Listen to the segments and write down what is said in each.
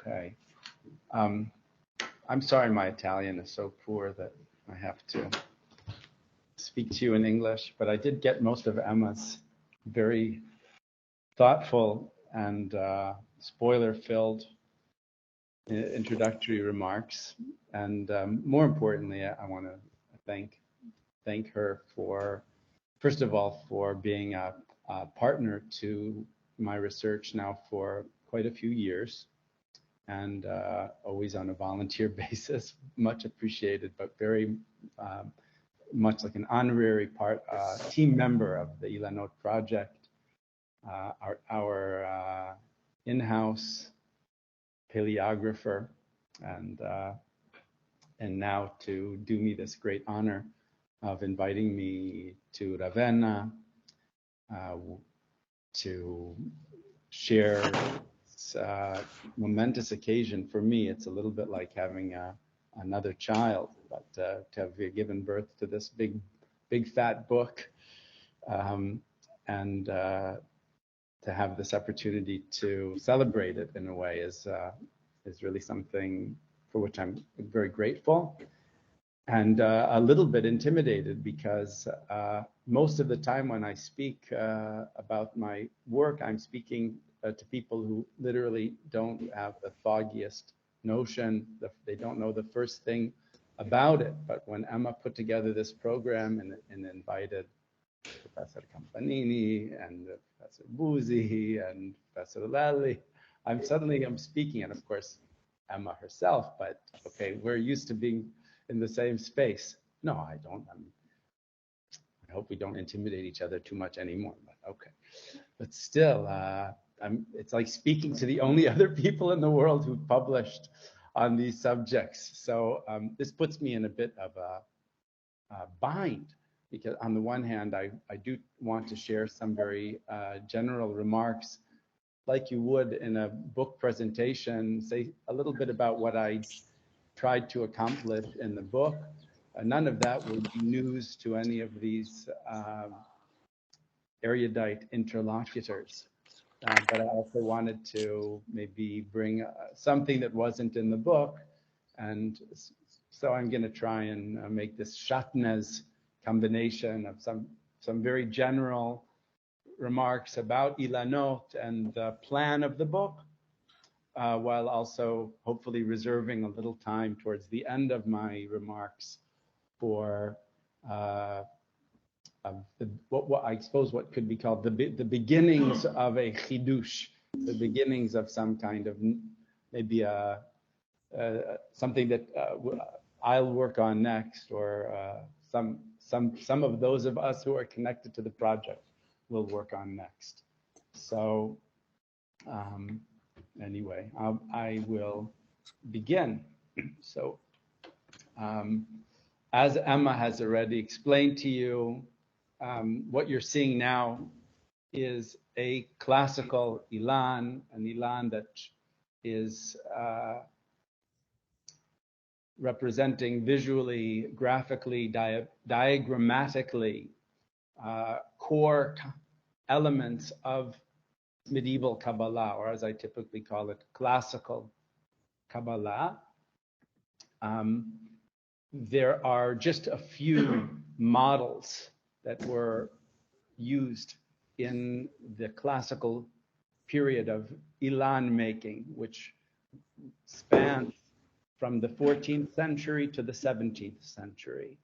Okay. I'm sorry my Italian is so poor that I have to speak to you in English, but I did get most of Emma's very thoughtful and spoiler-filled introductory remarks. And more importantly, I want to thank her for, first of all, for being a partner to my research now for quite a few years, and always on a volunteer basis, much appreciated, but very much like an honorary team member of the Ilanot project, our in-house paleographer, and now to do me this great honor of inviting me to Ravenna to share this momentous occasion. For me, it's a little bit like having another child, but to have given birth to this big fat book, and to have this opportunity to celebrate it in a way is really something for which I'm very grateful, and a little bit intimidated, because most of the time when I speak about my work, I'm speaking to people who literally don't have the foggiest notion. They don't know the first thing about it. But when Emma put together this program and invited Professor Campanini and Professor Buzzi and Professor Lelli, I'm speaking, and of course Emma herself, but okay, we're used to being in the same space. No, I don't. I hope we don't intimidate each other too much anymore, but okay. But still, it's like speaking to the only other people in the world who've published on these subjects. So this puts me in a bit of a bind, because on the one hand, I do want to share some very general remarks, like you would in a book presentation, say a little bit about what I tried to accomplish in the book. None of that will be news to any of these erudite interlocutors. But I also wanted to maybe bring something that wasn't in the book. And so I'm going to try and make this Shatnez combination of some very general remarks about Ilanot and the plan of the book, while also hopefully reserving a little time towards the end of my remarks for what could be called the beginnings of a chidush, the beginnings of some kind of maybe something that I'll work on next, or some of those of us who are connected to the project will work on next. So anyway, I will begin. So as Emma has already explained to you, what you're seeing now is a classical Ilan, an Ilan that is representing visually, graphically, diagrammatically core elements of medieval Kabbalah, or as I typically call it, classical Kabbalah. There are just a few models that were used in the classical period of Ilan making, which spans from the 14th century to the 17th century.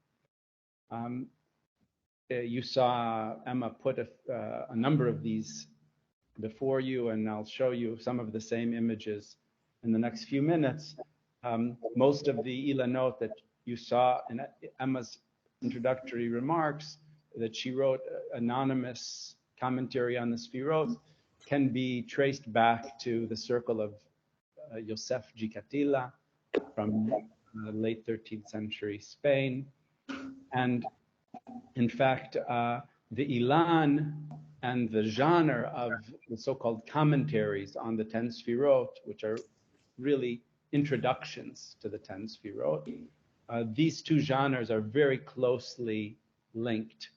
You saw Emma put a number of these before you, and I'll show you some of the same images in the next few minutes. Most of the Ilanot that you saw in Emma's introductory remarks that she wrote, anonymous commentary on the Sfirot, can be traced back to the circle of Yosef Gicatilla from late 13th century Spain. And in fact, the Ilan and the genre of the so-called commentaries on the 10 Sfirot, which are really introductions to the 10 Sfirot, these two genres are very closely linked.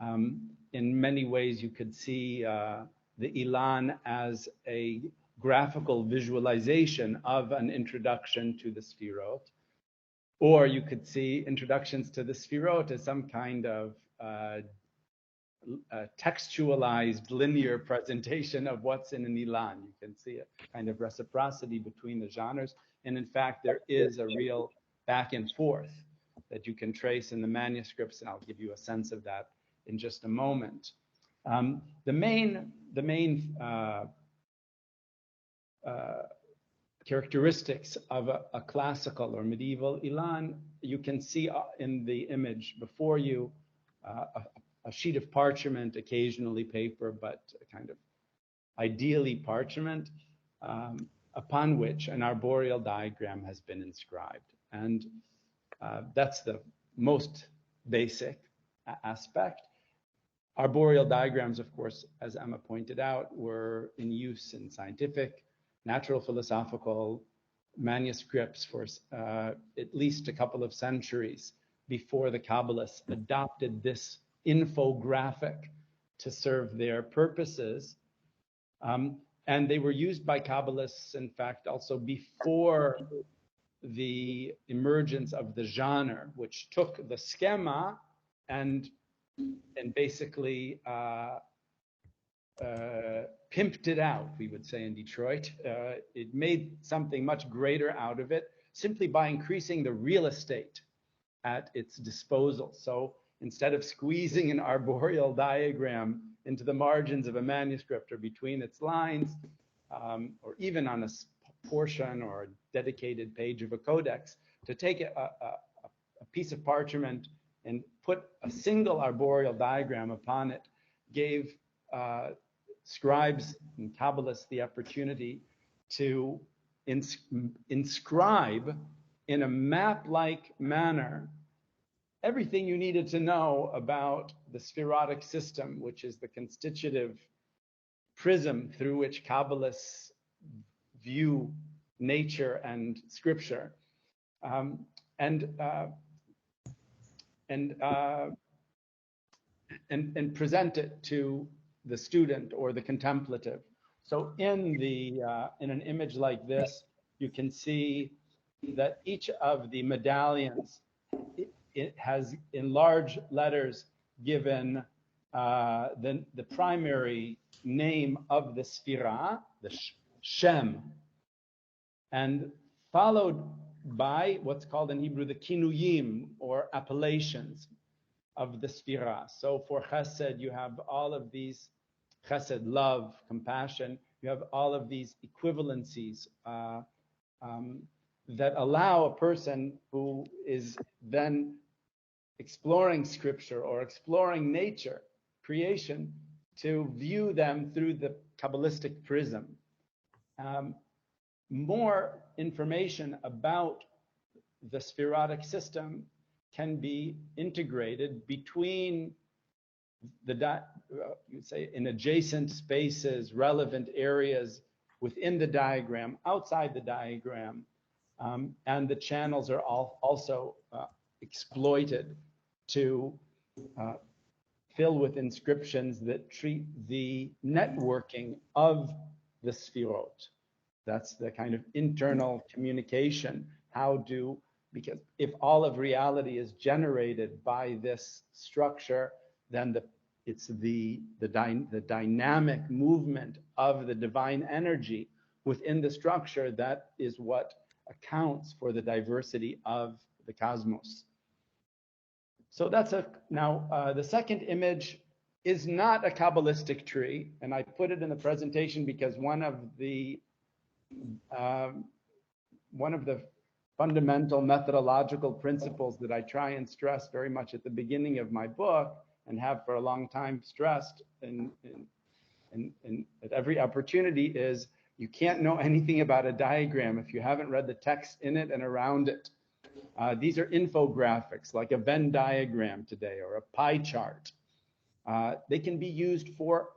In many ways, you could see the Ilan as a graphical visualization of an introduction to the Sfirot. Or you could see introductions to the Sfirot as some kind of textualized linear presentation of what's in an Ilan. You can see a kind of reciprocity between the genres. And in fact, there is a real back and forth that you can trace in the manuscripts, and I'll give you a sense of that in just a moment. The main characteristics of a classical or medieval Ilan, you can see in the image before you, a sheet of parchment, occasionally paper, but kind of ideally parchment, upon which an arboreal diagram has been inscribed. And that's the most basic aspect. Arboreal diagrams, of course, as Emma pointed out, were in use in scientific, natural philosophical manuscripts for at least a couple of centuries before the Kabbalists adopted this infographic to serve their purposes. And they were used by Kabbalists, in fact, also before the emergence of the genre, which took the schema and basically pimped it out, we would say in Detroit. It made something much greater out of it simply by increasing the real estate at its disposal. So instead of squeezing an arboreal diagram into the margins of a manuscript or between its lines, or even on a portion or a dedicated page of a codex, to take a piece of parchment and put a single arboreal diagram upon it gave scribes and Kabbalists the opportunity to inscribe in a map-like manner everything you needed to know about the Spherotic system, which is the constitutive prism through which Kabbalists view nature and scripture, and present it to the student or the contemplative. So in an image like this, you can see that each of the medallions, it has in large letters given the primary name of the Sphira, the Shem, and followed by what's called in Hebrew the Kinuyim, or appellations of the Sphira. So for Chesed, you have all of these, Chesed, love, compassion, you have all of these equivalencies that allow a person who is then exploring scripture or exploring nature, creation, to view them through the Kabbalistic prism. More information about the Spherotic system can be integrated between you'd say in adjacent spaces, relevant areas within the diagram, outside the diagram, and the channels are also exploited to fill with inscriptions that treat the networking of the Sphirot. That's the kind of internal communication. Because if all of reality is generated by this structure, then it's the dynamic movement of the divine energy within the structure that is what accounts for the diversity of the cosmos. So that's now the second image is not a Kabbalistic tree, and I put it in the presentation because one of the fundamental methodological principles that I try and stress very much at the beginning of my book, and have for a long time stressed at every opportunity, is you can't know anything about a diagram if you haven't read the text in it and around it. These are infographics, like a Venn diagram today, or a pie chart. They can be used for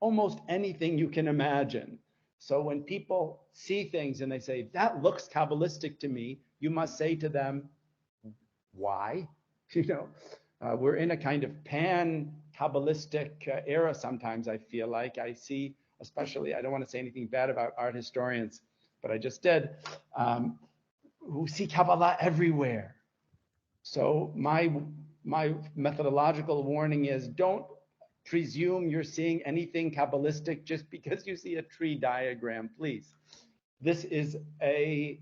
almost anything you can imagine. So when people see things and they say, that looks Kabbalistic to me, you must say to them, why? We're in a kind of pan-Kabbalistic era sometimes, I feel like. I see especially, I don't want to say anything bad about art historians, but I just did, who see Kabbalah everywhere. So my methodological warning is, don't presume you're seeing anything Kabbalistic just because you see a tree diagram, please. This is a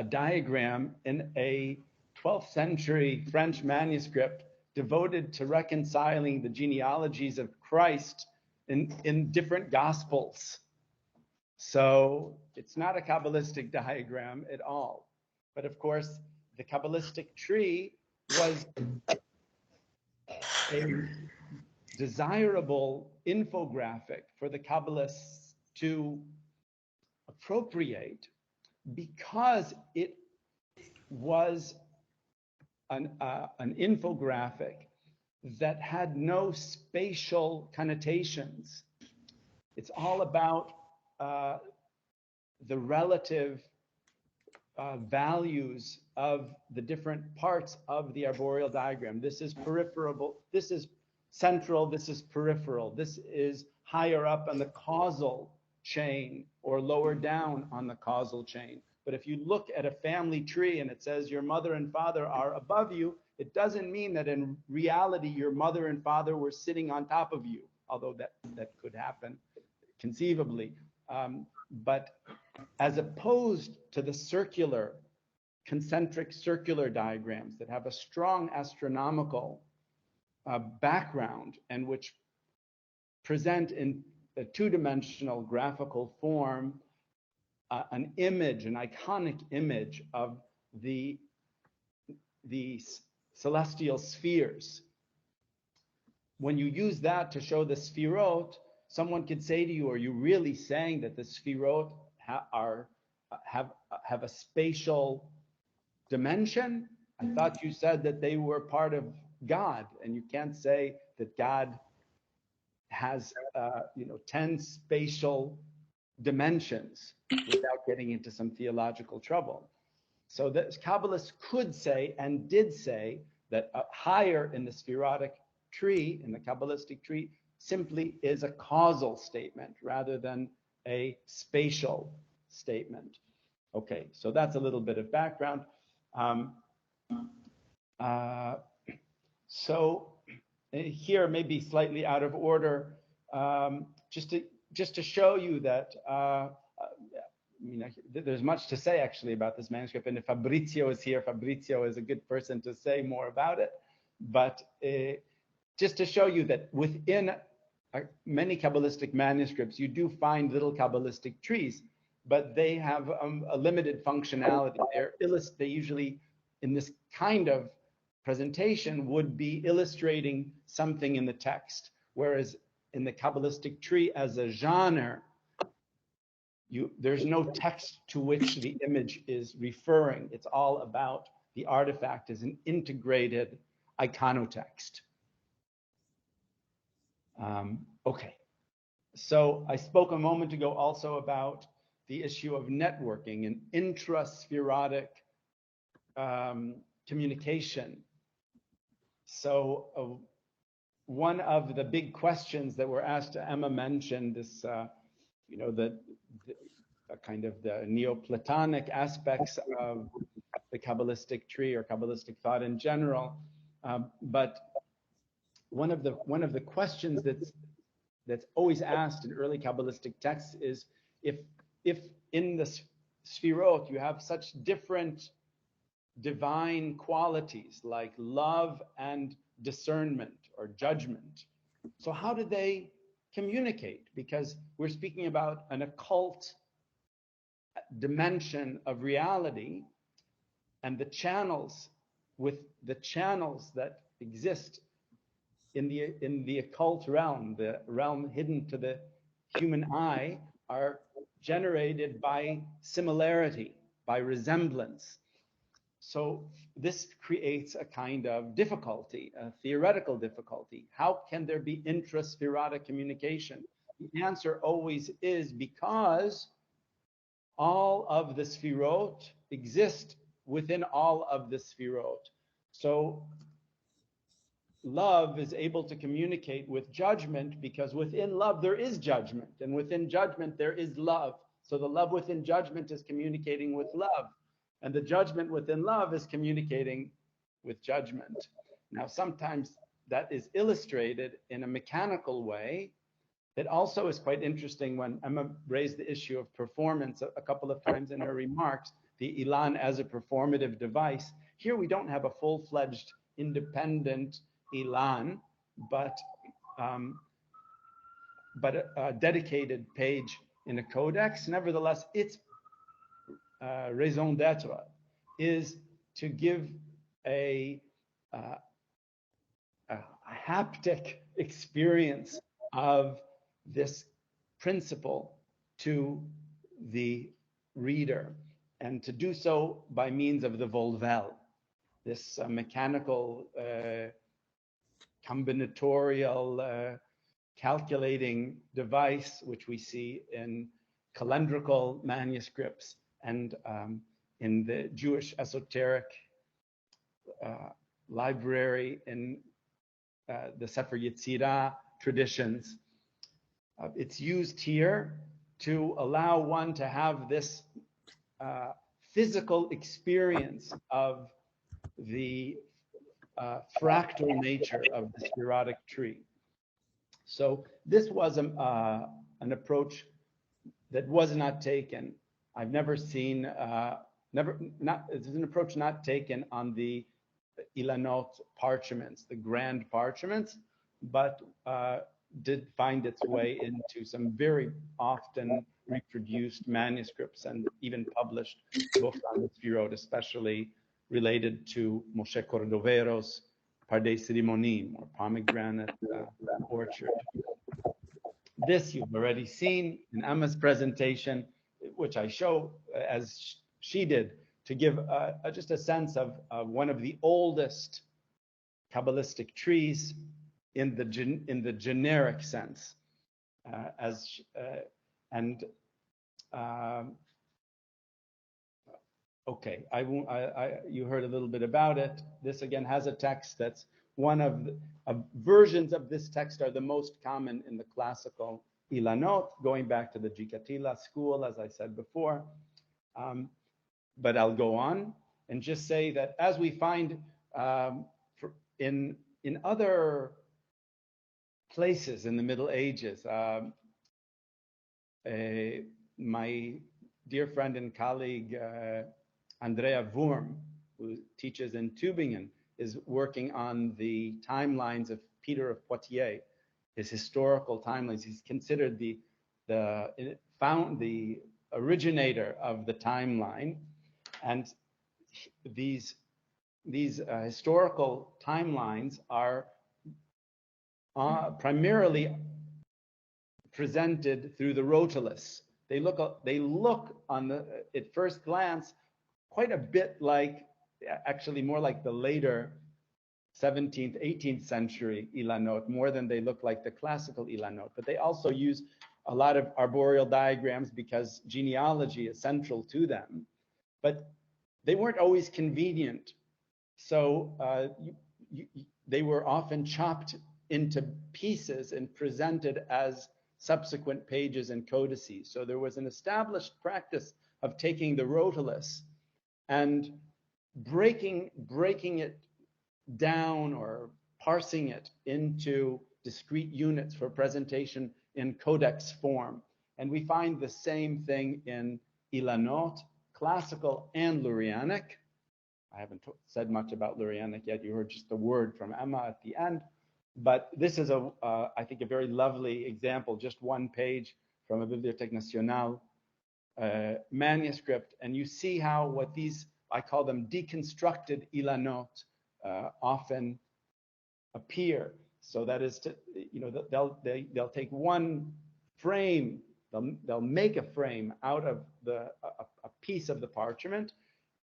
diagram in a 12th century French manuscript devoted to reconciling the genealogies of Christ in different gospels. So it's not a Kabbalistic diagram at all. But of course, the Kabbalistic tree was a desirable infographic for the Kabbalists to appropriate, because it was an infographic that had no spatial connotations. It's all about the relative values of the different parts of the arboreal diagram. This is peripheral, this is central, this is peripheral, this is higher up on the causal chain or lower down on the causal chain. But if you look at a family tree and it says your mother and father are above you, it doesn't mean that in reality your mother and father were sitting on top of you, although that could happen conceivably. But as opposed to the circular, concentric circular diagrams that have a strong astronomical background and which present in a two-dimensional graphical form an image, an iconic image of the celestial spheres. When you use that to show the sphirot, someone could say to you, are you really saying that the sphirot have a spatial dimension? I thought you said that they were part of God, and you can't say that God has 10 spatial dimensions without getting into some theological trouble. So the Kabbalists could say and did say that higher in the spherotic tree, in the Kabbalistic tree, simply is a causal statement rather than a spatial statement. Okay, so that's a little bit of background. So here, maybe slightly out of order, just to show you that there's much to say actually about this manuscript, and if Fabrizio is here, Fabrizio is a good person to say more about it. But just to show you that within many Kabbalistic manuscripts, you do find little Kabbalistic trees, but they have a limited functionality. They usually, in this kind of presentation, would be illustrating something in the text, whereas in the Kabbalistic tree as a genre, there's no text to which the image is referring. It's all about the artifact as an integrated iconotext. Okay, so I spoke a moment ago also about the issue of networking and intraspherotic communication. So one of the big questions that were asked, Emma mentioned this, the kind of the Neoplatonic aspects of the Kabbalistic tree or Kabbalistic thought in general. But one of the questions that's always asked in early Kabbalistic texts is if in the Sphirot you have such different divine qualities like love and discernment or judgment, so how do they communicate? Because we're speaking about an occult dimension of reality, and the channels that exist in the occult realm, the realm hidden to the human eye, are generated by similarity, by resemblance. So this creates a kind of difficulty, a theoretical difficulty. How can there be intraspherotic communication? The answer always is because all of the sphirot exist within all of the sphirot. So love is able to communicate with judgment, because within love there is judgment, and within judgment there is love. So the love within judgment is communicating with love, and the judgment within love is communicating with judgment. Now, sometimes that is illustrated in a mechanical way. It also is quite interesting when Emma raised the issue of performance a couple of times in her remarks, the Ilan as a performative device. Here we don't have a full-fledged independent Ilan, but a dedicated page in a codex. Nevertheless, its raison d'être is to give a haptic experience of this principle to the reader, and to do so by means of the volvel, this mechanical, combinatorial, calculating device, which we see in calendrical manuscripts and in the Jewish esoteric library, in the Sefer Yetzirah traditions. It's used here to allow one to have this physical experience of the fractal nature of the spherotic tree. So this was an approach that was not taken. I've never seen, it's an approach not taken on the Ilanot parchments, the grand parchments, but did find its way into some very often reproduced manuscripts and even published books on the Sfirot, especially related to Moshe Cordovero's Pardes Rimonim, or pomegranate orchard. This you've already seen in Emma's presentation, which I show as she did, to give just a sense of one of the oldest Kabbalistic trees in the generic sense, okay, you heard a little bit about it. This again has a text that's one of the versions of this text are the most common in the classical Ilanot, going back to the Jikatila school, as I said before. But I'll go on and just say that as we find in other places in the Middle Ages, my dear friend and colleague Andrea Wurm, who teaches in Tübingen, is working on the timelines of Peter of Poitiers, his historical timelines. He's considered the originator of the timeline, and these historical timelines are primarily presented through the rotulus. They look on at first glance quite a bit like, actually more like the later 17th, 18th century Ilanot, more than they look like the classical Ilanot. But they also use a lot of arboreal diagrams because genealogy is central to them. But they weren't always convenient. So they were often chopped into pieces and presented as subsequent pages and codices. So there was an established practice of taking the rotulus and breaking it down or parsing it into discrete units for presentation in codex form. And we find the same thing in Ilanot, classical and Lurianic. I haven't said much about Lurianic yet. You heard just the word from Emma at the end. But this is, I think, a very lovely example, just one page from a Bibliothèque Nationale manuscript. And you see how what these, I call them deconstructed Ilanot, often appear. So that is to, they'll take one frame, they'll make a frame out of a piece of the parchment,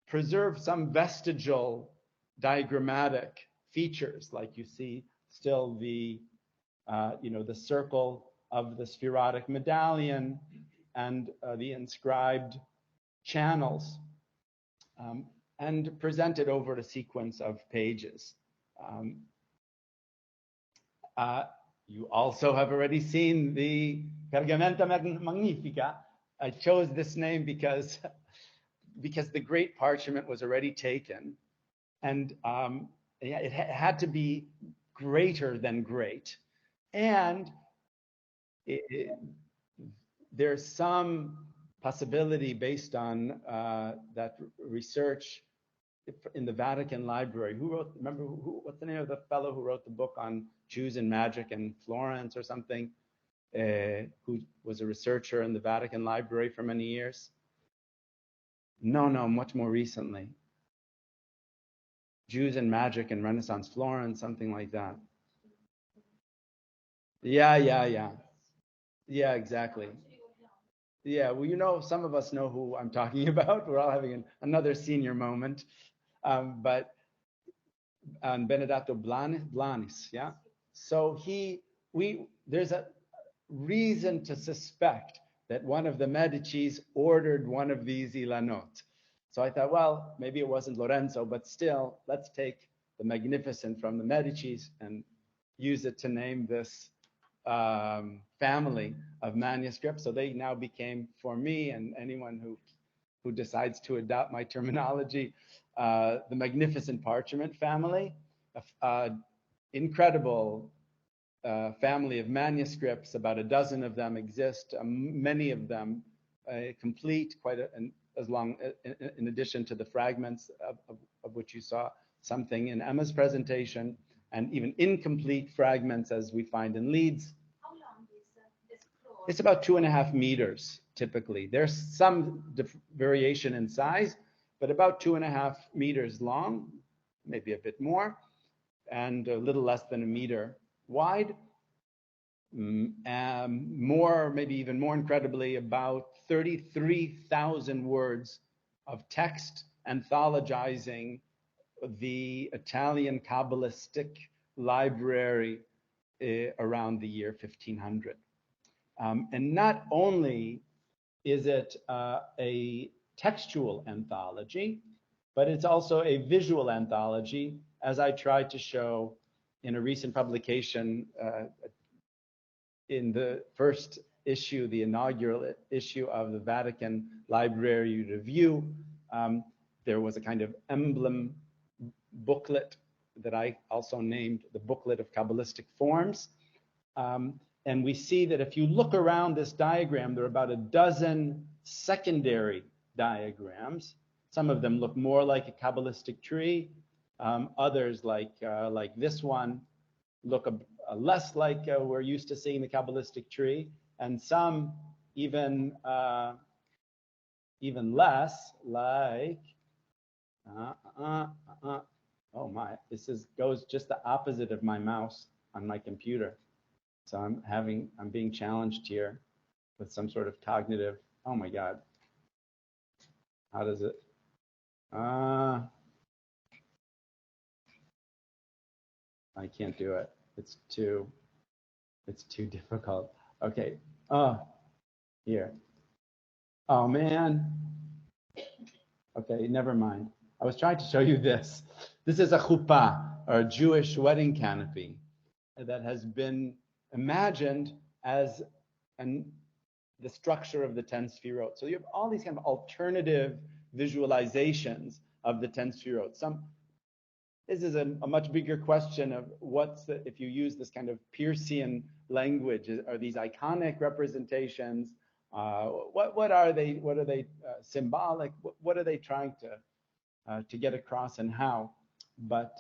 preserve some vestigial diagrammatic features, like you see still the circle of the spherotic medallion and the inscribed channels, and present it over a sequence of pages. You also have already seen the Pergamenta Magnifica. I chose this name because the great parchment was already taken, and it had to be greater than great. And there's some possibility based on that research in the Vatican Library. Who wrote, remember, what's the name of the fellow who wrote the book on Jews and magic in Florence or something, who was a researcher in the Vatican Library for many years? No, much more recently. Jews and magic in Renaissance Florence, something like that. Yeah, exactly. Yeah, well, some of us know who I'm talking about. We're all having another senior moment. But Benedetto Blanis, yeah? So there's a reason to suspect that one of the Medicis ordered one of these Ilanot. So I thought, well, maybe it wasn't Lorenzo, but still, let's take the Magnificent from the Medicis and use it to name this family of manuscripts. So they now became, for me and anyone who decides to adopt my terminology, the Magnificent Parchment family. Incredible family of manuscripts. About a dozen of them exist. Many of them complete, as long, in addition to the fragments of which you saw something in Emma's presentation, and even incomplete fragments as we find in Leeds. How long is this scroll? It's about 2.5 meters typically. There's some variation in size, but about 2.5 meters long, maybe a bit more, and a little less than a meter wide. Maybe even more incredibly, about 33,000 words of text anthologizing the Italian Kabbalistic library around the year 1500. And not only is it a textual anthology, but it's also a visual anthology, as I tried to show in a recent publication in the first issue, the inaugural issue of the Vatican Library Review. There was a kind of emblem booklet that I also named the Booklet of Kabbalistic Forms. And we see that if you look around this diagram, there are about a dozen secondary diagrams. Some of them look more like a Kabbalistic tree. Others, like this one, look less like we're used to seeing the Kabbalistic tree, and some even less like. Oh my! This goes just the opposite of my mouse on my computer. So I'm being challenged here with some sort of cognitive. Oh my God! How does it? I can't do it. It's too difficult. Okay. Here. Oh man. Okay, never mind. I was trying to show you this. This is a chuppah, or a Jewish wedding canopy, that has been imagined as the structure of the 10 Sfirot. So you have all these kind of alternative visualizations of the 10 Sfirot. This is a much bigger question of if you use this kind of Peircean language, are these iconic representations? What are they? What are they symbolic? What are they trying to get across, and how? But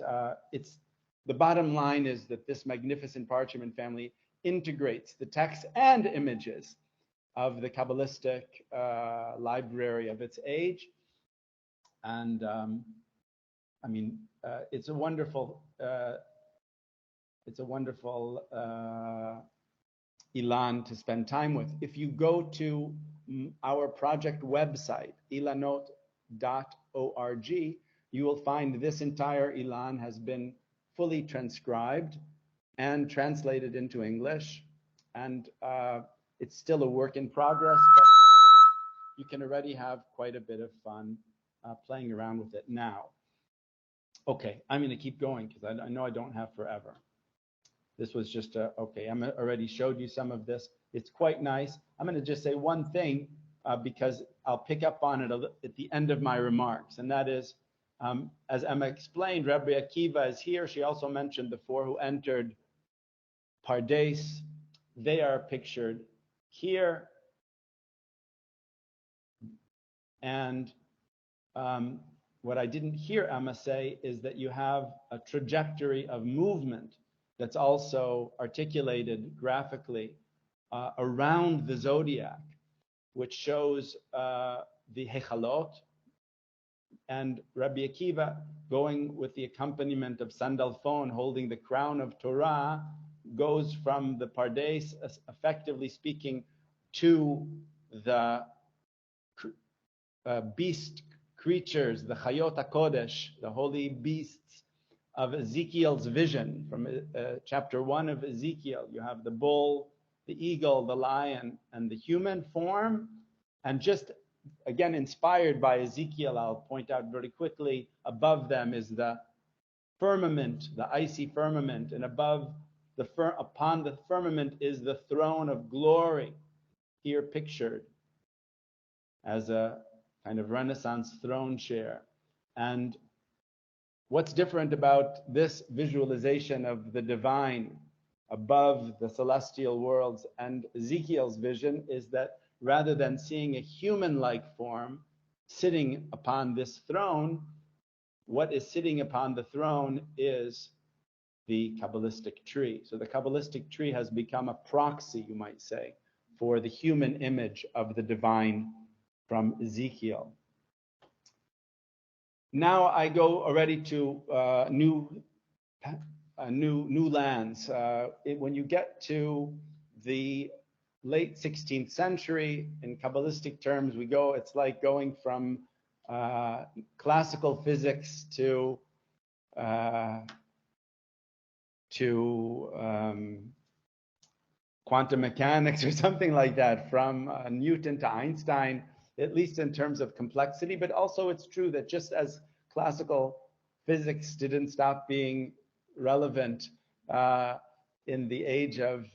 the bottom line is that this magnificent parchment family integrates the text and images of the Kabbalistic library of its age, and it's a wonderful Ilan to spend time with. If you go to our project website, ilanot.org, you will find this entire Ilan has been fully transcribed and translated into English, and it's still a work in progress, but you can already have quite a bit of fun playing around with it now. Okay, I'm going to keep going because I know I don't have forever. This was just okay, Emma already showed you some of this. It's quite nice. I'm going to just say one thing because I'll pick up on it at the end of my remarks, and that is, as Emma explained, Rabbi Akiva is here. She also mentioned the four who entered Pardes. They are pictured here. And what I didn't hear Emma say is that you have a trajectory of movement that's also articulated graphically around the zodiac, which shows the Hechalot, and Rabbi Akiva going with the accompaniment of Sandalphon holding the crown of Torah goes from the Pardes, effectively speaking, to the beast creatures, the Chayot HaKodesh, the holy beasts of Ezekiel's vision. From chapter 1 of Ezekiel, you have the bull, the eagle, the lion, and the human form. And just, again, inspired by Ezekiel, I'll point out very quickly, above them is the firmament, the icy firmament, and upon the firmament is the throne of glory, here pictured as a kind of Renaissance throne chair. And what's different about this visualization of the divine above the celestial worlds and Ezekiel's vision is that rather than seeing a human-like form sitting upon this throne, what is sitting upon the throne is the Kabbalistic tree. So the Kabbalistic tree has become a proxy, you might say, for the human image of the divine from Ezekiel. Now I go already to new lands. When you get to the late 16th century, in Kabbalistic terms, it's like going from classical physics to quantum mechanics or something like that, from Newton to Einstein, at least in terms of complexity. But also it's true that just as classical physics didn't stop being relevant in the age of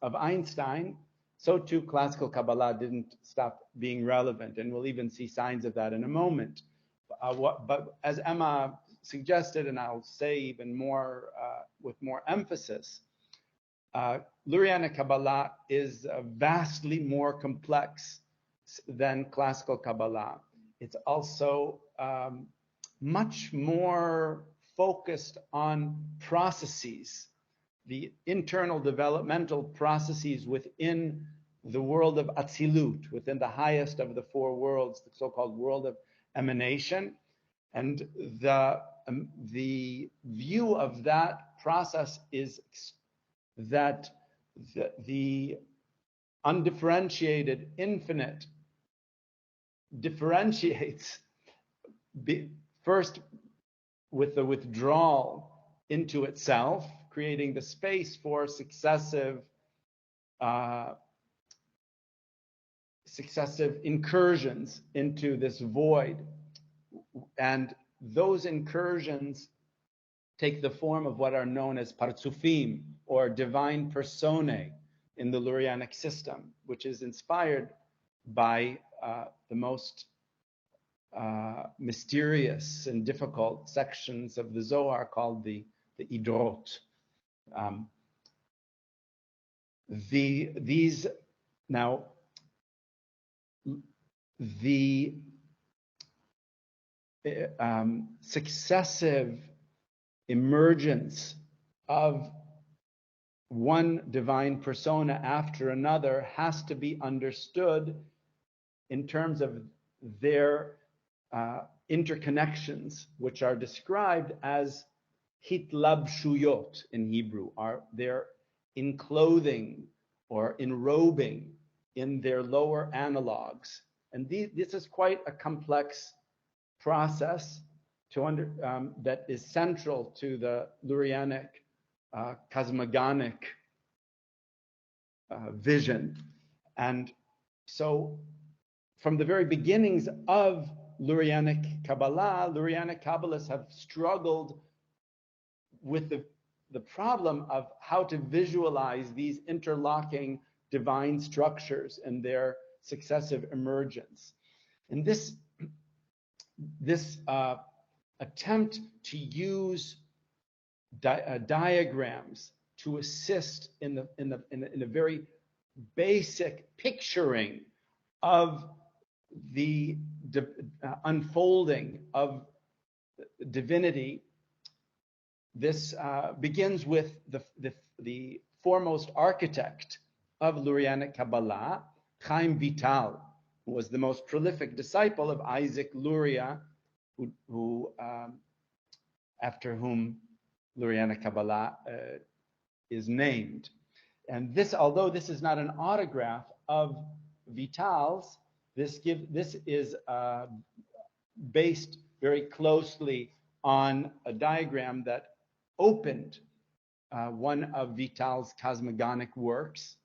Einstein, so too classical Kabbalah didn't stop being relevant, and we'll even see signs of that in a moment. But as Emma suggested, and I'll say even more with more emphasis, Lurianic Kabbalah is vastly more complex than classical Kabbalah. It's also much more focused on processes, the internal developmental processes within the world of Atzilut, within the highest of the four worlds, the so-called world of emanation. And the view of that process is that the undifferentiated infinite differentiates first with the withdrawal into itself, creating the space for successive incursions into this void. And those incursions take the form of what are known as partsufim, or divine personae, in the Lurianic system, which is inspired by the most mysterious and difficult sections of the Zohar called the Idrot. The successive emergence of one divine persona after another has to be understood in terms of their interconnections, which are described as hitlabshuyot in Hebrew, are their enclothing or enrobing in their lower analogs. And this is quite a complex process that is central to the Lurianic cosmogonic vision. And so from the very beginnings of Lurianic Kabbalah, Lurianic Kabbalists have struggled with the the problem of how to visualize these interlocking divine structures and their successive emergence. And this attempt to use diagrams to assist in a very basic picturing of the unfolding of divinity. This begins with the foremost architect of Lurianic Kabbalah, Chaim Vital, who was the most prolific disciple of Isaac Luria, who after whom Lurianic Kabbalah is named. And this, although this is not an autograph of Vital's, this is based very closely on a diagram that opened one of Vital's cosmogonic works,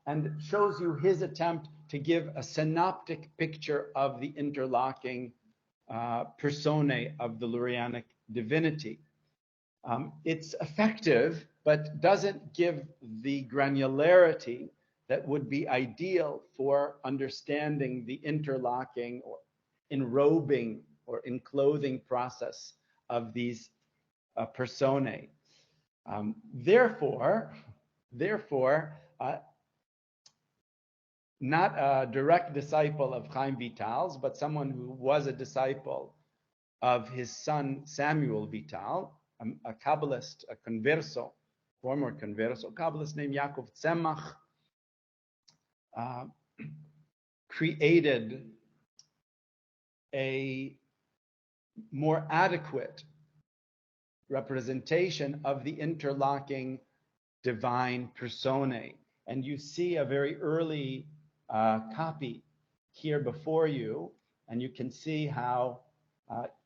and shows you his attempt to give a synoptic picture of the interlocking personae of the Lurianic divinity. It's effective, but doesn't give the granularity that would be ideal for understanding the interlocking or enrobing or enclothing process of these personae. Therefore, not a direct disciple of Chaim Vital's, but someone who was a disciple of his son Samuel Vital, a Kabbalist, a converso, former converso, Kabbalist named Yaakov Tzemach, created a more adequate representation of the interlocking divine personae. And you see a very early copy here before you, and you can see how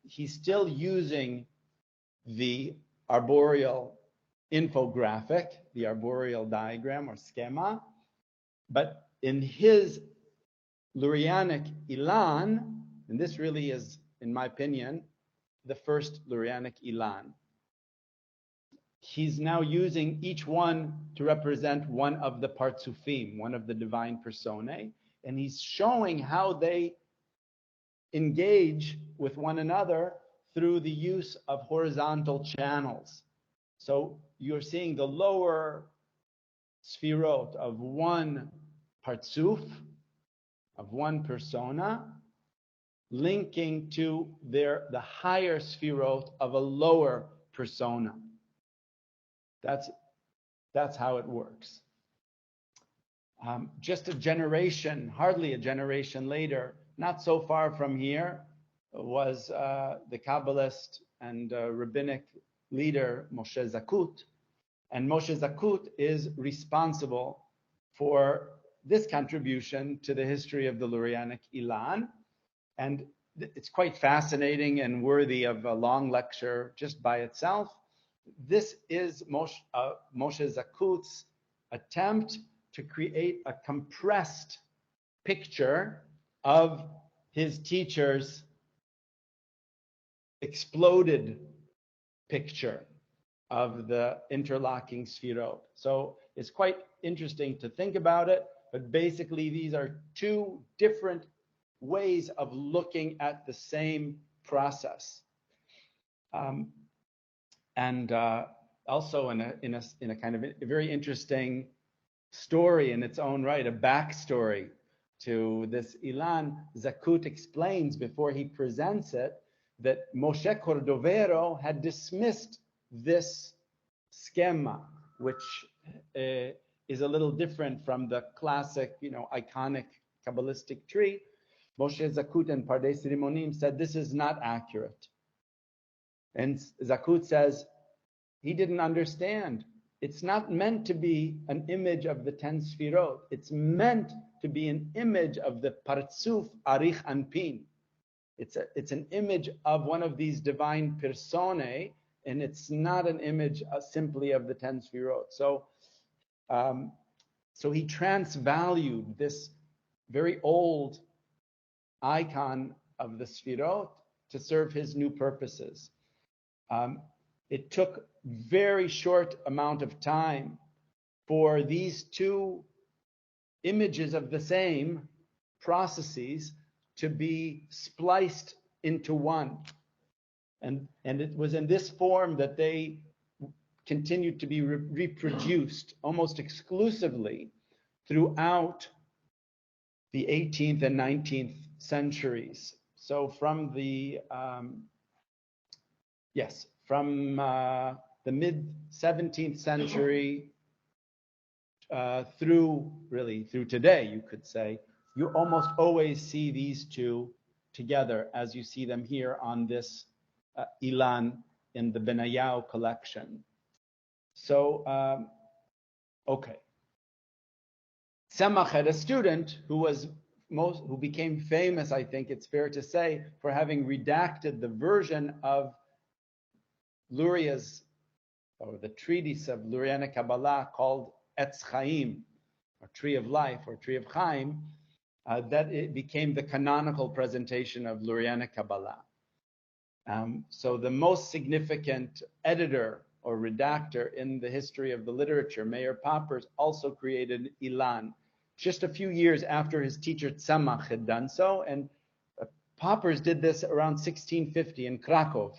he's still using the arboreal infographic, the arboreal diagram or schema, but in his Lurianic Ilan, and this really is, in my opinion, the first Lurianic Ilan, he's now using each one to represent one of the partsufim, one of the divine personae, and he's showing how they engage with one another through the use of horizontal channels. So you're seeing the lower sphirot of one partsuf, of one persona, linking to the higher sphirot of a lower persona. That's how it works. Just a generation, hardly a generation later, not so far from here, was the Kabbalist and rabbinic leader Moshe Zakut. And Moshe Zakut is responsible for this contribution to the history of the Lurianic Ilan. And it's quite fascinating and worthy of a long lecture just by itself. This is Moshe Zakut's attempt to create a compressed picture of his teacher's exploded picture of the interlocking sphirot. So it's quite interesting to think about it, but basically these are two different ways of looking at the same process. And also in a kind of a very interesting story in its own right, a backstory to this Ilan, Zakut explains before he presents it that Moshe Cordovero had dismissed this schema, which is a little different from the classic, iconic Kabbalistic tree. Moshe Zakut and Pardes Rimonim said this is not accurate. And Zakut says he didn't understand. It's not meant to be an image of the 10 sfirot. It's meant to be an image of the Partsuf Arich Anpin. It's an image of one of these divine personae, and it's not an image simply of the 10 sfirot. So he transvalued this very old icon of the sfirot to serve his new purposes. It took very short amount of time for these two images of the same processes to be spliced into one. And it was in this form that they continued to be reproduced almost exclusively throughout the 18th and 19th centuries. So from the mid 17th century through today, you could say, you almost always see these two together, as you see them here on this Ilan in the Benayau collection. So, okay. Tzemach had a student who became famous, I think it's fair to say, for having redacted the version of Luria's, or the treatise of Lurianic Kabbalah called Etz Chaim, or Tree of Life, or Tree of Chaim, that it became the canonical presentation of Lurianic Kabbalah. So the most significant editor or redactor in the history of the literature, Meir Poppers, also created Ilan just a few years after his teacher Tzemach had done so. And Poppers did this around 1650 in Krakow,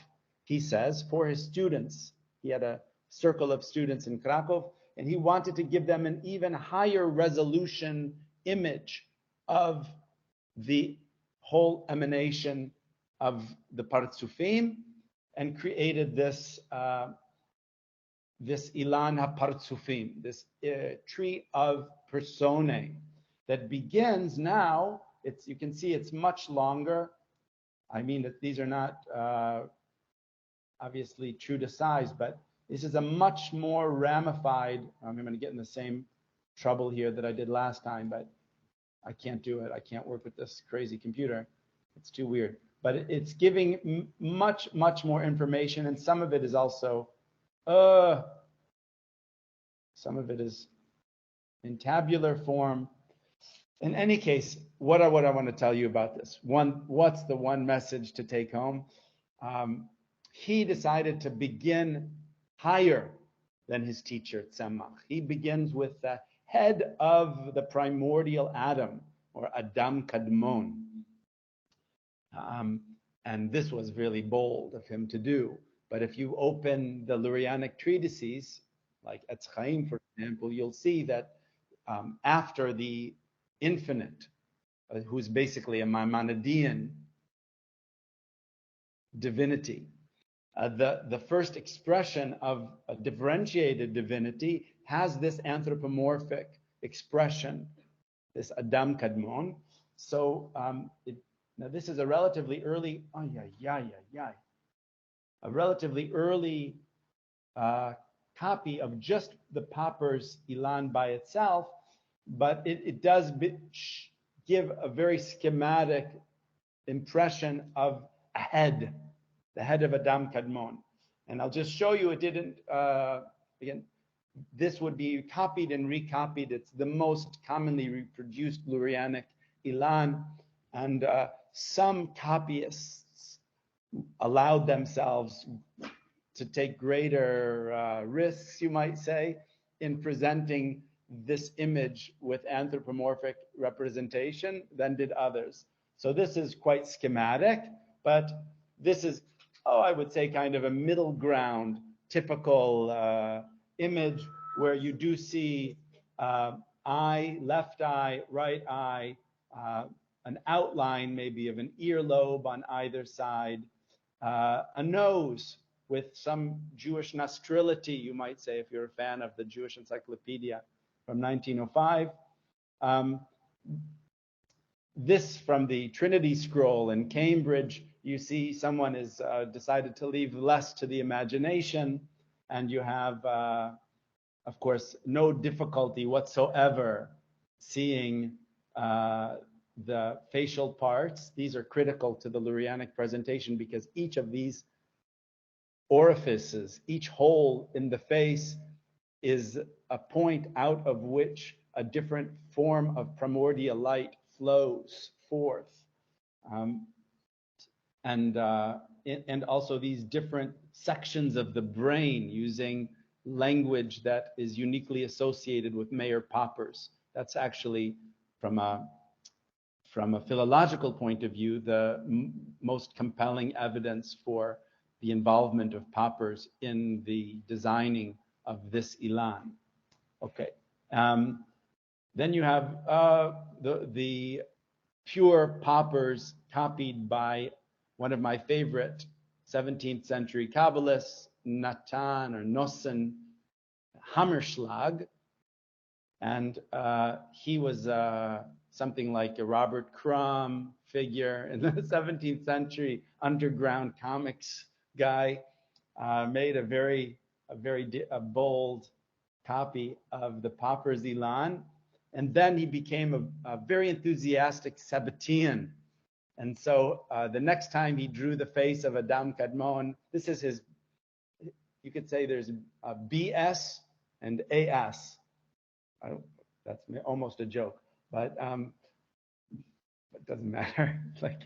he says, for his students. He had a circle of students in Krakow, and he wanted to give them an even higher resolution image of the whole emanation of the Partsufim, and created this this Ilan HaPartsufim, this tree of personae that begins now. You can see it's much longer. I mean that these are not obviously true to size, but this is a much more ramified. I'm going to get in the same trouble here that I did last time, but I can't do it. I can't work with this crazy computer. It's too weird. But it's giving much, much more information, and some of it is also, some of it is in tabular form. In any case, what I want to tell you about this? What's the one message to take home? He decided to begin higher than his teacher Tzemach. He begins with the head of the primordial Adam, or Adam Kadmon. And this was really bold of him to do. But if you open the Lurianic treatises, like Etz Chaim, for example, you'll see that after the infinite, who's basically a Maimonidean divinity, the first expression of a differentiated divinity has this anthropomorphic expression, this Adam Kadmon. So now this is a relatively early, a relatively early copy of just the Poppers Ilan by itself, but it does give a very schematic impression of a head, the head of Adam Kadmon. And I'll just show you, it didn't, again, this would be copied and recopied. It's the most commonly reproduced Lurianic Ilan, and some copyists allowed themselves to take greater risks, you might say, in presenting this image with anthropomorphic representation than did others. So this is quite schematic, but this is, I would say, kind of a middle ground, typical image where you do see eye, left eye, right eye, an outline maybe of an earlobe on either side, a nose with some Jewish nostrility, you might say, if you're a fan of the Jewish Encyclopedia from 1905. This from the Trinity Scroll in Cambridge, you see someone has decided to leave less to the imagination, and you have, of course, no difficulty whatsoever seeing the facial parts. These are critical to the Lurianic presentation because each of these orifices, each hole in the face is a point out of which a different form of primordial light flows forth. and also these different sections of the brain using language that is uniquely associated with Meir Poppers. That's actually, from a philological point of view, the most compelling evidence for the involvement of Poppers in the designing of this Ilan. Okay. Then you have the pure Poppers copied by one of my favorite 17th century Kabbalists, Natan or Nossen Hammerschlag. And he was something like a Robert Crumb figure in the 17th century, underground comics guy, made a very bold copy of the Poppers Ilan. And then he became a very enthusiastic Sabbatean. And so the next time he drew the face of Adam Kadmon, this is his, you could say there's a BS and AS. That's almost a joke, but it doesn't matter. Like,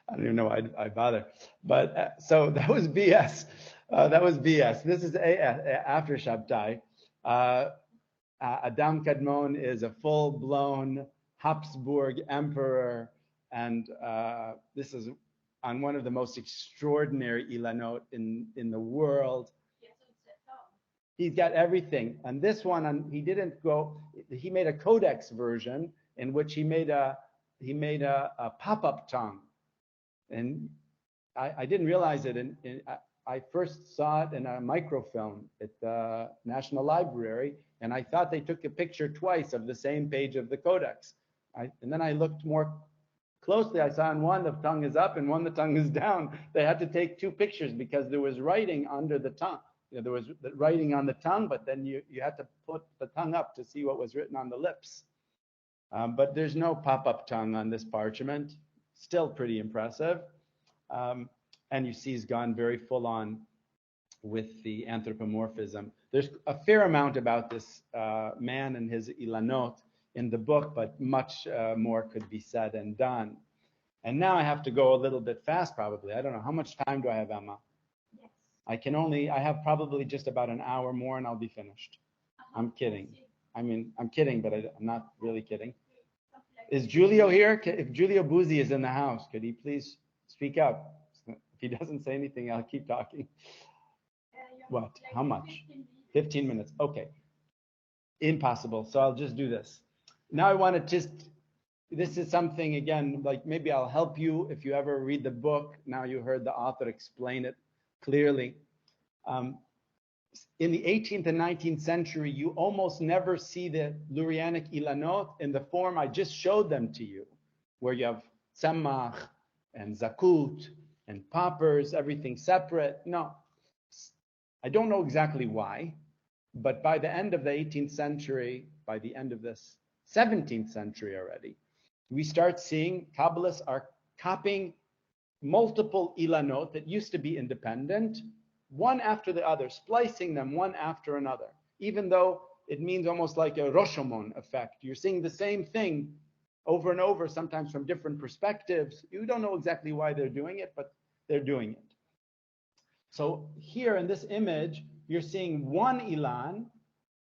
I don't even know why I bother. But so that was BS. That was BS. This is AS, after Shabtai. Adam Kadmon is a full-blown Habsburg emperor, and this is on one of the most extraordinary Ilanot in the world. He's got everything. And this one, he didn't go. He made a codex version in which he made a pop-up tongue, and I didn't realize it. I first saw it in a microfilm at the National Library, and I thought they took a picture twice of the same page of the codex. And then I looked more closely. I saw in one the tongue is up and one the tongue is down. They had to take two pictures because there was writing under the tongue. You know, there was writing on the tongue, but then you had to put the tongue up to see what was written on the lips. But there's no pop-up tongue on this parchment. Still pretty impressive. And you see he's gone very full on with the anthropomorphism. There's a fair amount about this man and his Ilanot in the book, but much more could be said and done. And now I have to go a little bit fast, probably. I don't know. How much time do I have, Emma? Yes. I have probably just about an hour more and I'll be finished. I'm kidding. I mean, I'm kidding, but I'm not really kidding. Is Giulio here? If Giulio Buzzi is in the house, could he please speak up? If he doesn't say anything, I'll keep talking. What? How much? 15 minutes. Okay. Impossible. So I'll just do this. Now I want to this is something, again, like maybe I'll help you if you ever read the book. Now you heard the author explain it clearly. In the 18th and 19th century, you almost never see the Lurianic Ilanot in the form I just showed them to you, where you have Tzemach and Zakut and Poppers, everything separate. No, I don't know exactly why, but by the end of the 18th century, by the end of this 17th century already, we start seeing Kabbalists are copying multiple Ilanot that used to be independent, one after the other, splicing them one after another, even though it means almost like a Rashomon effect. You're seeing the same thing over and over, sometimes from different perspectives. You don't know exactly why they're doing it, but they're doing it. So here in this image, you're seeing one Ilan,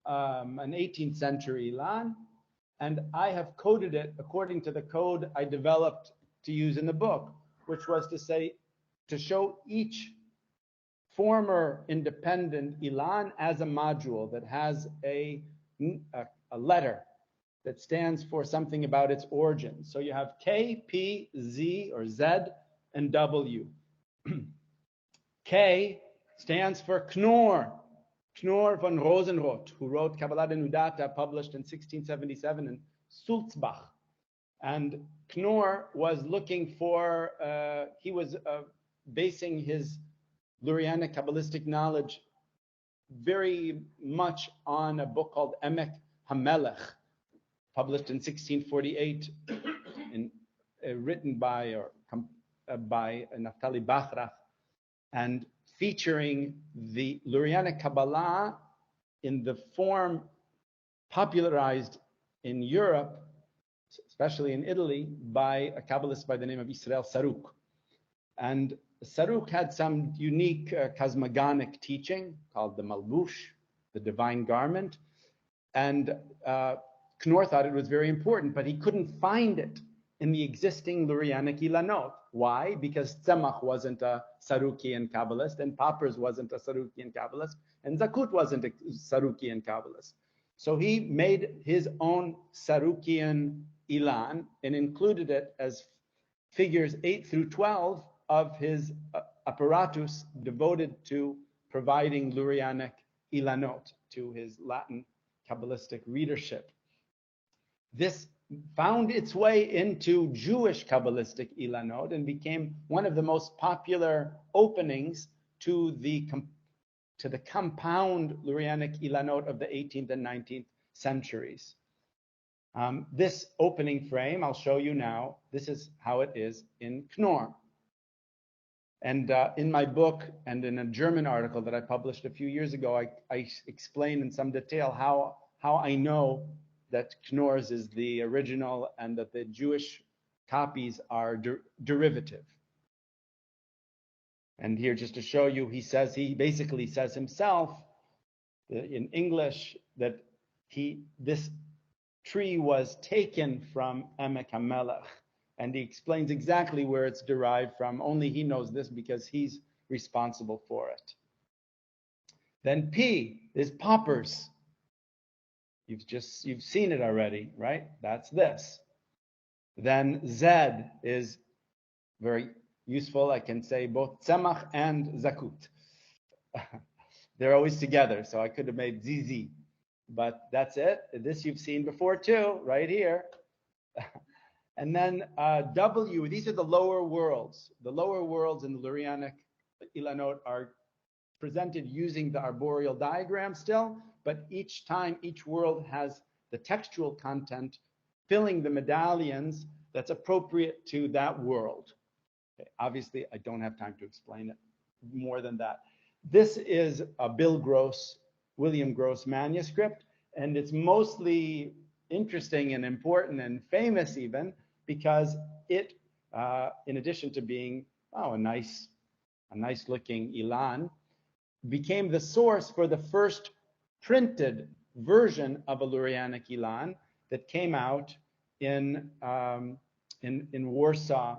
an 18th century Ilan, and I have coded it according to the code I developed to use in the book, which was to show each former independent Ilan as a module that has a letter that stands for something about its origin. So you have K, P, Z, or Z, and W. K stands for Knorr von Rosenroth, who wrote Kabbalah Nudata, published in 1677 in Sulzbach. And Knorr was looking for, he was basing his Lurianic Kabbalistic knowledge very much on a book called Emek HaMelech, published in 1648, written by Naftali Bachrach, and featuring the Lurianic Kabbalah in the form popularized in Europe, especially in Italy, by a Kabbalist by the name of Israel Saruk. And Saruk had some unique cosmogonic teaching called the Malbush, the divine garment. And Knorr thought it was very important, but he couldn't find it in the existing Lurianic Ilanot. Why? Because Tzemach wasn't a Sarukian Kabbalist, and Poppers wasn't a Sarukian Kabbalist, and Zakut wasn't a Sarukian Kabbalist. So he made his own Sarukian Ilan and included it as figures 8 through 12 of his apparatus devoted to providing Lurianic Ilanot to his Latin Kabbalistic readership. This found its way into Jewish Kabbalistic Ilanot and became one of the most popular openings to the compound Lurianic Ilanot of the 18th and 19th centuries. This opening frame, I'll show you now, this is how it is in Knorr. And in my book and in a German article that I published a few years ago, I explain in some detail how I know that Knorr's is the original and that the Jewish copies are derivative. And here, just to show you, he basically says himself in English that this tree was taken from Emek HaMelech, and he explains exactly where it's derived from. Only he knows this because he's responsible for it. Then P is poppers. You've seen it already, right? That's this. Then Z is very useful. I can say both Tzemach and Zakut. They're always together, so I could have made ZZ. But that's it. This you've seen before too, right here. And then W, these are the lower worlds. The lower worlds in the Lurianic Ilanot are presented using the arboreal diagram still, but each time, each world has the textual content filling the medallions that's appropriate to that world. Okay, obviously, I don't have time to explain it more than that. This is a William Gross manuscript, and it's mostly interesting and important and famous even because it, in addition to being a nice looking Ilan, became the source for the first printed version of a Lurianic Ilan that came out in Warsaw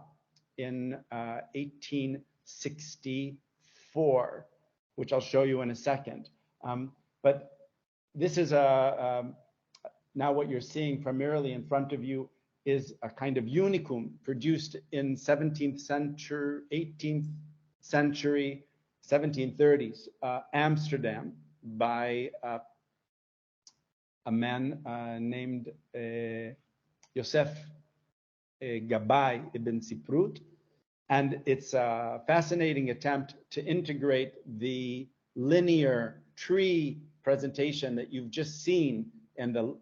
in 1864, which I'll show you in a second. But this is now what you're seeing primarily in front of you is a kind of unicum produced in 17th century, 18th century, 1730s, Amsterdam by a man named Yosef Gabbai ibn Siprut. And it's a fascinating attempt to integrate the linear tree presentation that you've just seen in the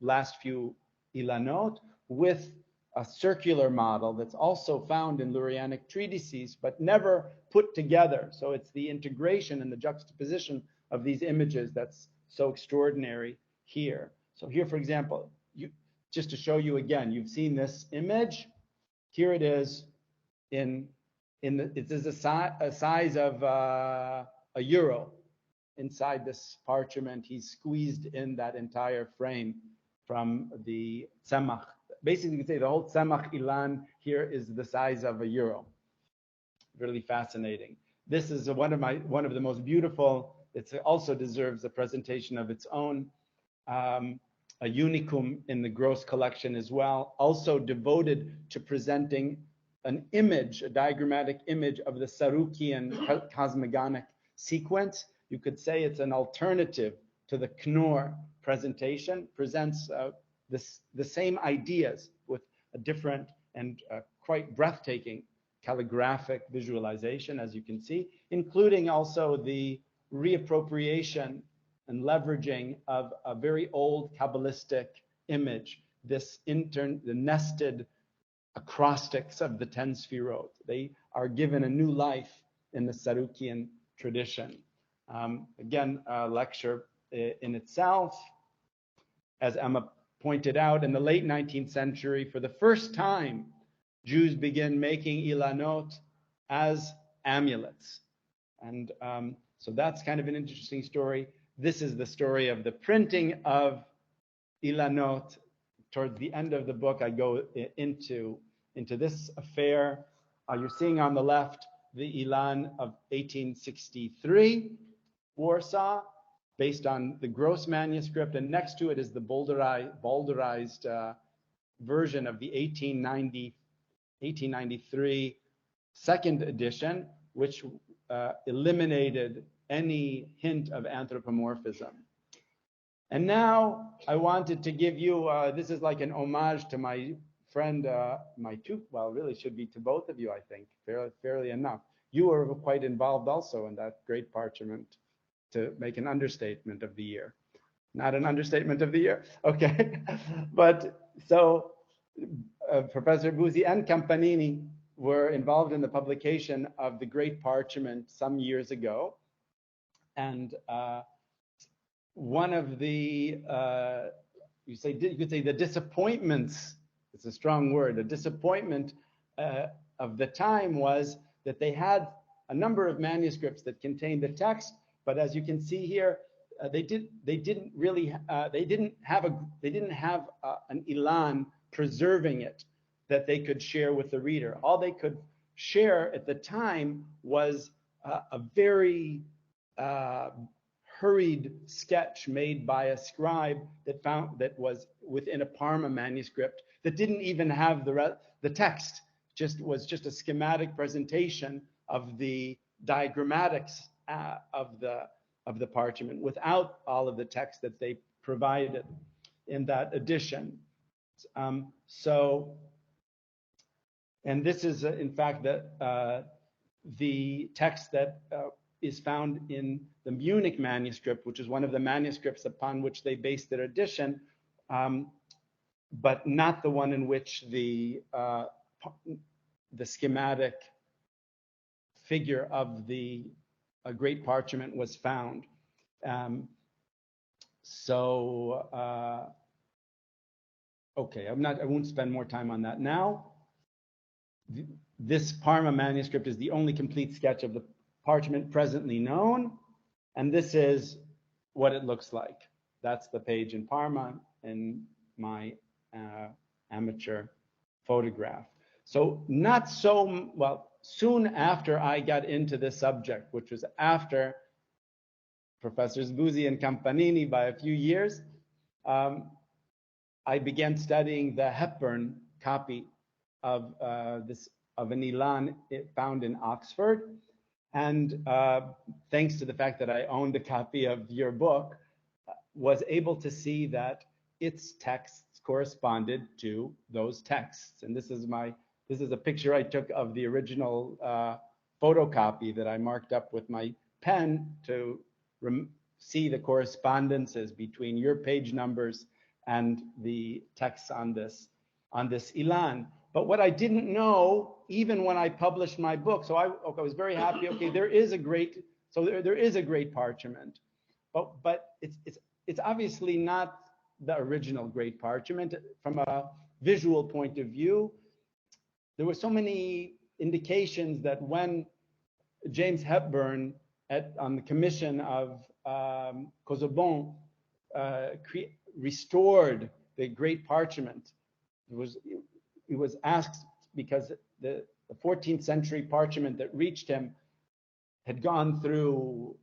last few Ilanot with a circular model that's also found in Lurianic treatises, but never put together. So it's the integration and the juxtaposition of these images that's so extraordinary here. So here, for example, just to show you again, you've seen this image. Here it is it is a size of a euro. Inside this parchment, he's squeezed in that entire frame from the Tzemach. Basically, you can say the whole Tzemach Ilan here is the size of a euro. Really fascinating. This is one of the most beautiful. It also deserves a presentation of its own. A unicum in the Gross collection as well, also devoted to presenting an image, a diagrammatic image of the Sarukian cosmogonic sequence. You could say it's an alternative to the Knorr presentation, presents the same ideas with a different and quite breathtaking calligraphic visualization, as you can see, including also the reappropriation and leveraging of a very old Kabbalistic image, the nested acrostics of the 10 Sfirot. They are given a new life in the Sarukian tradition. Again, a lecture in itself. As Emma pointed out, in the late 19th century, for the first time, Jews began making Ilanot as amulets. And so that's kind of an interesting story. This is the story of the printing of Ilanot. Towards the end of the book, I go into this affair. You're seeing on the left the Ilan of 1863, Warsaw, based on the Gross manuscript, and next to it is the boulderized version of the 1893 second edition, which eliminated any hint of anthropomorphism. And now I wanted to give you, this is like an homage to my friend, really should be to both of you, I think, fairly enough. You were quite involved also in that great parchment, to make an understatement of the year. Not an understatement of the year, okay. But so Professor Buzzi and Campanini were involved in the publication of the great parchment some years ago. And one of the, you could say the disappointments, it's a strong word, a disappointment of the time was that they had a number of manuscripts that contained the text, but as you can see here, they didn't have an Ilan preserving it that they could share with the reader. All they could share at the time was a very hurried sketch made by a scribe that was within a Parma manuscript that didn't even have the text. Was just a schematic presentation of the diagrammatics of the parchment without all of the text that they provided in that edition. And this is in fact the text that is found in the Munich manuscript, which is one of the manuscripts upon which they based their edition, but not the one in which the schematic figure of the great parchment was found. Okay, I won't spend more time on that now. This Parma manuscript is the only complete sketch of the parchment presently known, and this is what it looks like. That's the page in Parma in my amateur photograph. So not so well, soon after I got into this subject, which was after Professors Buzzi and Campanini by a few years, I began studying the Hepburn copy of an Ilan found in Oxford. And thanks to the fact that I owned a copy of your book, was able to see that its texts corresponded to those texts. And this is a picture I took of the original photocopy that I marked up with my pen to see the correspondences between your page numbers and the texts on this Ilan. But what I didn't know, even when I published my book, so I was very happy. Okay, there is a great parchment, but it's obviously not the original great parchment. From a visual point of view, there were so many indications that when James Hepburn, on the commission of Casaubon, restored the great parchment, he was asked, because the 14th century parchment that reached him had gone through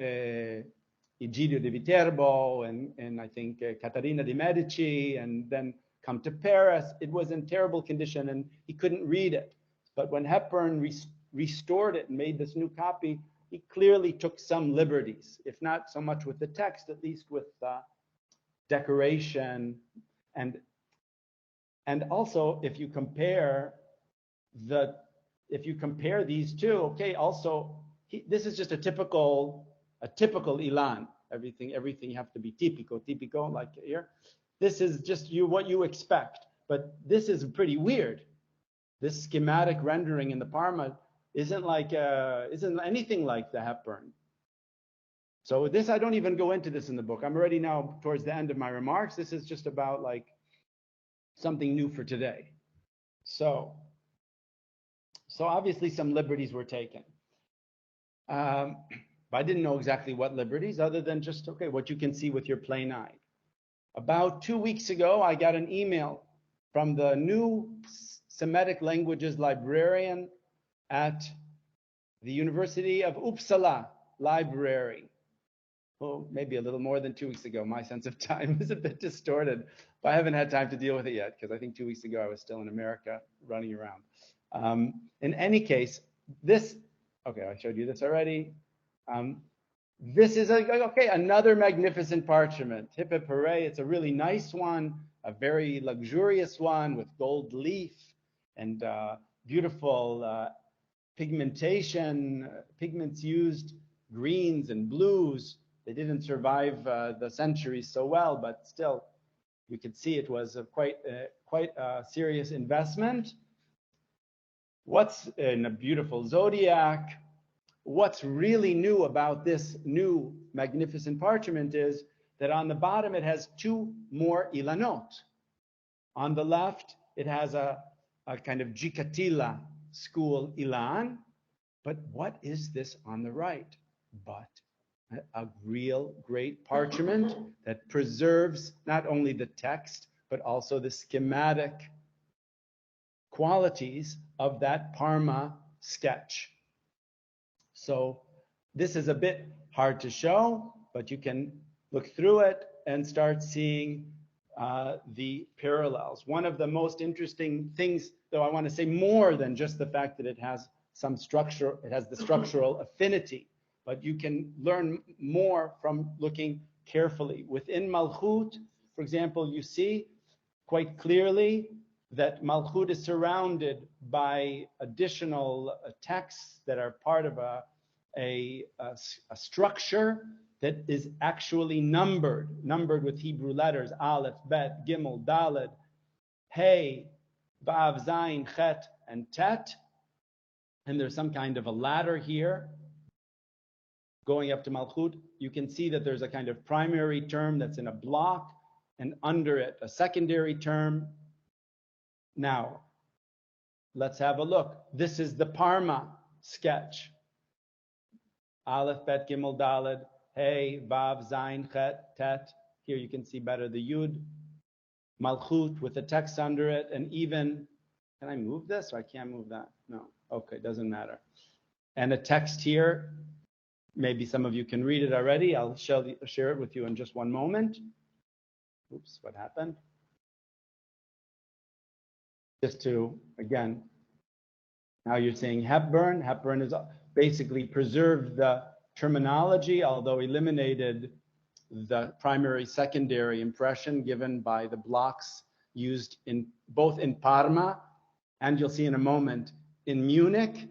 Egidio di Viterbo and I think Caterina di Medici, and then come to Paris. It was in terrible condition and he couldn't read it. But when Hepburn restored it and made this new copy, he clearly took some liberties, if not so much with the text, at least with decoration. And also, if you compare these two, okay, also this is just a typical Ilan. Everything you have to be typico, like here. This is just what you expect, but this is pretty weird. This schematic rendering in the Parma isn't anything like the Hepburn. So this, I don't even go into this in the book. I'm already now towards the end of my remarks. This is just about like something new for today. So So obviously some liberties were taken. But I didn't know exactly what liberties, other than just, okay, what you can see with your plain eye. About 2 weeks ago, I got an email from the new Semitic languages librarian at the University of Uppsala Library. Well, maybe a little more than 2 weeks ago. My sense of time is a bit distorted, but I haven't had time to deal with it yet, because I think 2 weeks ago I was still in America running around. In any case, okay, I showed you this already. This is another magnificent parchment. Hip hip hooray, it's a really nice one, a very luxurious one with gold leaf and beautiful pigmentation, pigments used, greens and blues. They didn't survive the centuries so well, but still, you could see it was quite a serious investment. What's in a beautiful zodiac? What's really new about this new magnificent parchment is that on the bottom it has 2 more ilanot. On the left, it has a kind of Jikatila school ilan. But what is this on the right? But a real great parchment that preserves not only the text, but also the schematic qualities of that Parma sketch. So this is a bit hard to show, but you can look through it and start seeing the parallels. One of the most interesting things, though, I want to say more than just the fact that it has some structure, it has the structural affinity, but you can learn more from looking carefully. Within Malchut, for example, you see quite clearly that Malchut is surrounded by additional texts that are part of a structure that is actually numbered with Hebrew letters, Aleph, Bet, Gimel, Daled, Hey, Vav, Zayin, Chet, and Tet. And there's some kind of a ladder here going up to Malchut. You can see that there's a kind of primary term that's in a block, and under it, a secondary term. Now, let's have a look. This is the Parma sketch. Aleph, Bet, Gimel, Daled, Hey, Vav, Zayin, Chet, Tet. Here you can see better the Yud. Malchut with the text under it, and even, can I move this? Or I can't move that? No. Okay, doesn't matter. And a text here. Maybe some of you can read it already. I'll share it with you in just one moment. Oops, what happened? Just to, again, now you're saying Hepburn. Hepburn is basically preserved the terminology, although eliminated the primary, secondary impression given by the blocks used in both in Parma, and you'll see in a moment, in Munich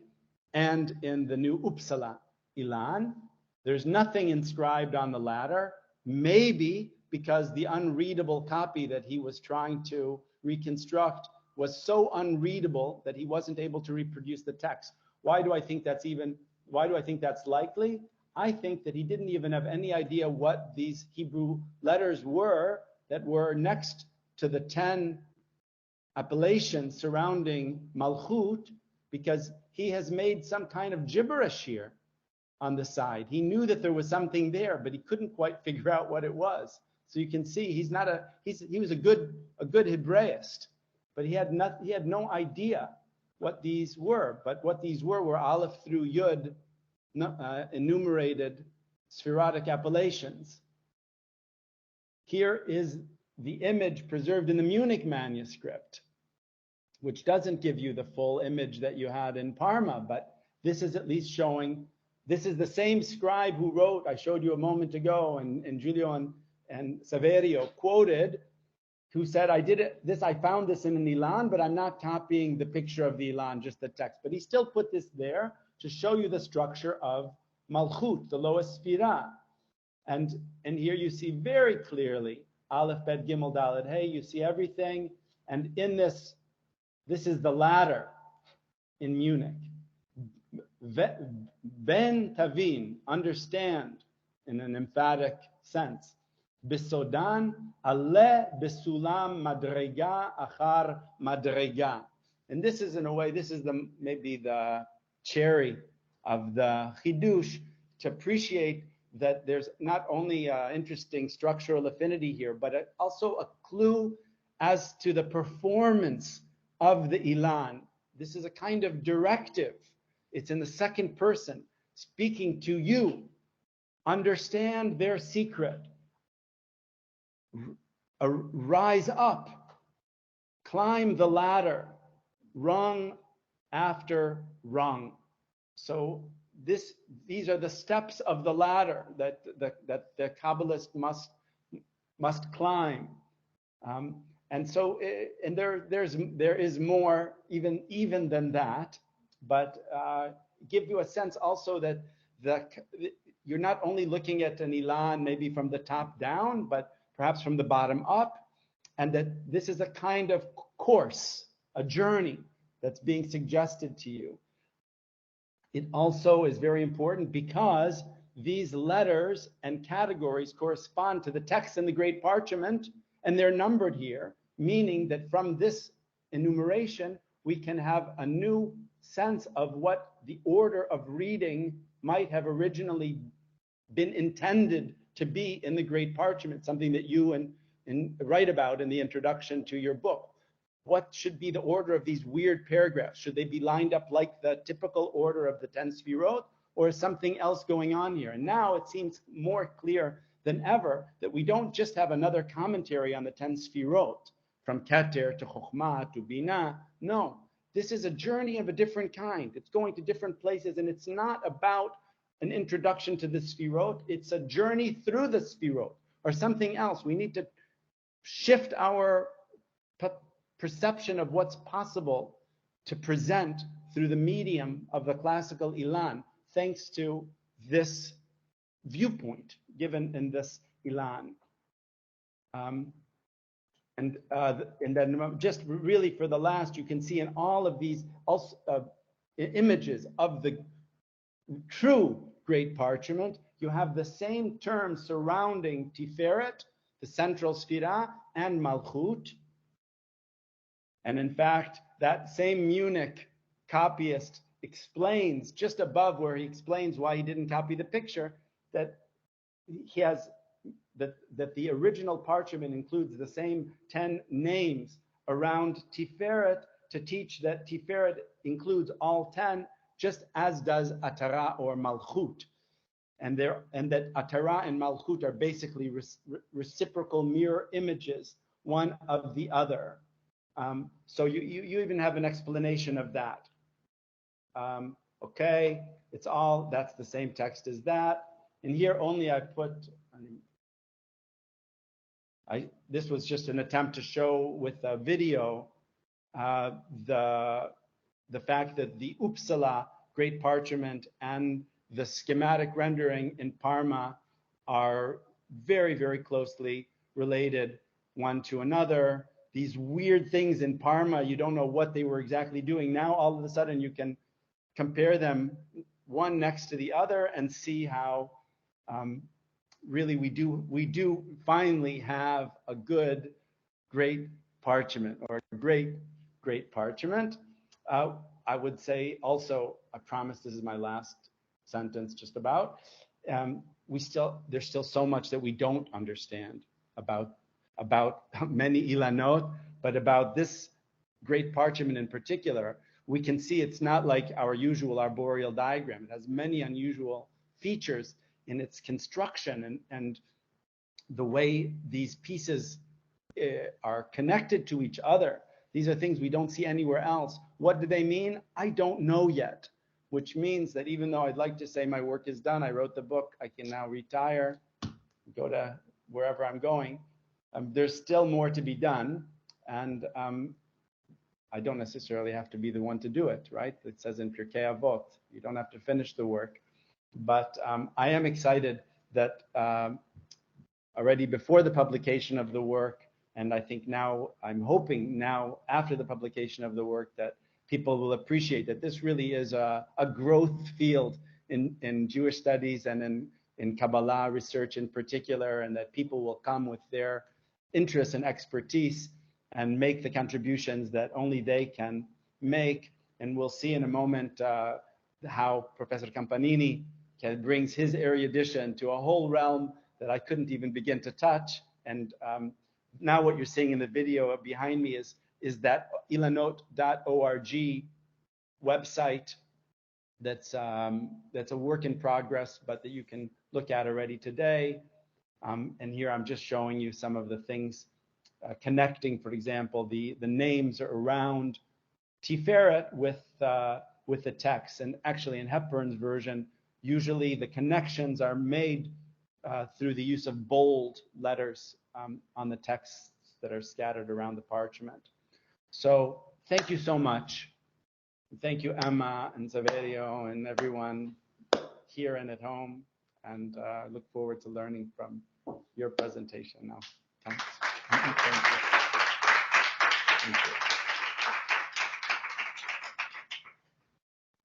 and in the new Uppsala Ilan. There's nothing inscribed on the latter, maybe because the unreadable copy that he was trying to reconstruct was so unreadable that he wasn't able to reproduce the text. Why do I think that's likely? I think that he didn't even have any idea what these Hebrew letters were that were next to the 10 appellations surrounding Malchut, because he has made some kind of gibberish here on the side. He knew that there was something there, but he couldn't quite figure out what it was. So you can see he was a good Hebraist, but he had no idea what these were. But what these were Aleph through Yud, enumerated Sephirotic appellations. Here is the image preserved in the Munich manuscript, which doesn't give you the full image that you had in Parma, but this is at least showing, this is the same scribe who wrote, I showed you a moment ago, and Giulio and Saverio quoted, who said, I found this in an Ilan, but I'm not copying the picture of the Ilan, just the text. But he still put this there to show you the structure of Malchut, the lowest Sphira. And here you see very clearly, Aleph, Bet, Gimel, Daled, Hey, you see everything. And in this is the ladder in Munich. Ben Tavin, understand in an emphatic sense. Bisodan ale besulam madrega achar madrega. And this is, in a way, this is maybe the cherry of the chidush, to appreciate that there's not only interesting structural affinity here, but also a clue as to the performance of the ilan. This is a kind of directive. It's in the second person, speaking to you. Understand their secret. Rise up. Climb the ladder, rung after rung. So these are the steps of the ladder that the Kabbalist must climb. And so, and there is more even than that, but give you a sense also that you're not only looking at an ilan maybe from the top down, but perhaps from the bottom up, and that this is a kind of course, a journey that's being suggested to you. It also is very important because these letters and categories correspond to the text in the Great Parchment, and they're numbered here, meaning that from this enumeration, we can have a new sense of what the order of reading might have originally been intended to be in the Great Parchment, something that you write about in the introduction to your book. What should be the order of these weird paragraphs? Should they be lined up like the typical order of the 10 Sfirot, or is something else going on here? And now it seems more clear than ever that we don't just have another commentary on the 10 Sfirot, from Keter to Chokhmah to Binah. No, this is a journey of a different kind. It's going to different places, and it's not about an introduction to the Sfirot. It's a journey through the Sfirot, or something else. We need to shift our perception of what's possible to present through the medium of the classical ilan, thanks to this viewpoint given in this ilan. And then just really for the last, you can see in all of these images of the true Great Parchment, you have the same terms surrounding Tiferet, the central Sfirah, and Malchut. And in fact, that same Munich copyist explains, just above where he explains why he didn't copy the picture, that he has that the original parchment includes the same 10 names around Tiferet to teach that Tiferet includes all 10, just as does Atara or Malchut. And that Atara and Malchut are basically reciprocal mirror images, one of the other. So you even have an explanation of that. Okay, that's the same text as that. And here only I put, this was just an attempt to show with a video the fact that the Uppsala Great Parchment and the schematic rendering in Parma are very, very closely related one to another. These weird things in Parma, you don't know what they were exactly doing. Now, all of a sudden, you can compare them one next to the other and see how really we do finally have a good, great parchment, or great parchment. I would say also, I promise this is my last sentence just about, there's still so much that we don't understand about many ilanot, but about this great parchment in particular. We can see it's not like our usual arboreal diagram. It has many unusual features in its construction and the way these pieces are connected to each other. These are things we don't see anywhere else. What do they mean? I don't know yet, which means that even though I'd like to say my work is done, I wrote the book, I can now retire, go to wherever I'm going, there's still more to be done, and I don't necessarily have to be the one to do it, right? It says in Pirkei Avot, you don't have to finish the work. But I am excited that already before the publication of the work, and I think now, I'm hoping now after the publication of the work, that people will appreciate that this really is a growth field in Jewish studies and in Kabbalah research in particular, and that people will come with their interest and expertise and make the contributions that only they can make. And we'll see in a moment how Professor Campanini brings his erudition to a whole realm that I couldn't even begin to touch. And now what you're seeing in the video behind me is that ilanot.org website that's a work in progress, but that you can look at already today. And here I'm just showing you some of the things connecting, for example, the names around Tiferet with the text. And actually in Hepburn's version, usually the connections are made through the use of bold letters on the texts that are scattered around the parchment. So thank you so much. Thank you, Emma and Saverio and everyone here and at home. And look forward to learning from your presentation now. Thanks. Thank you. Thank you.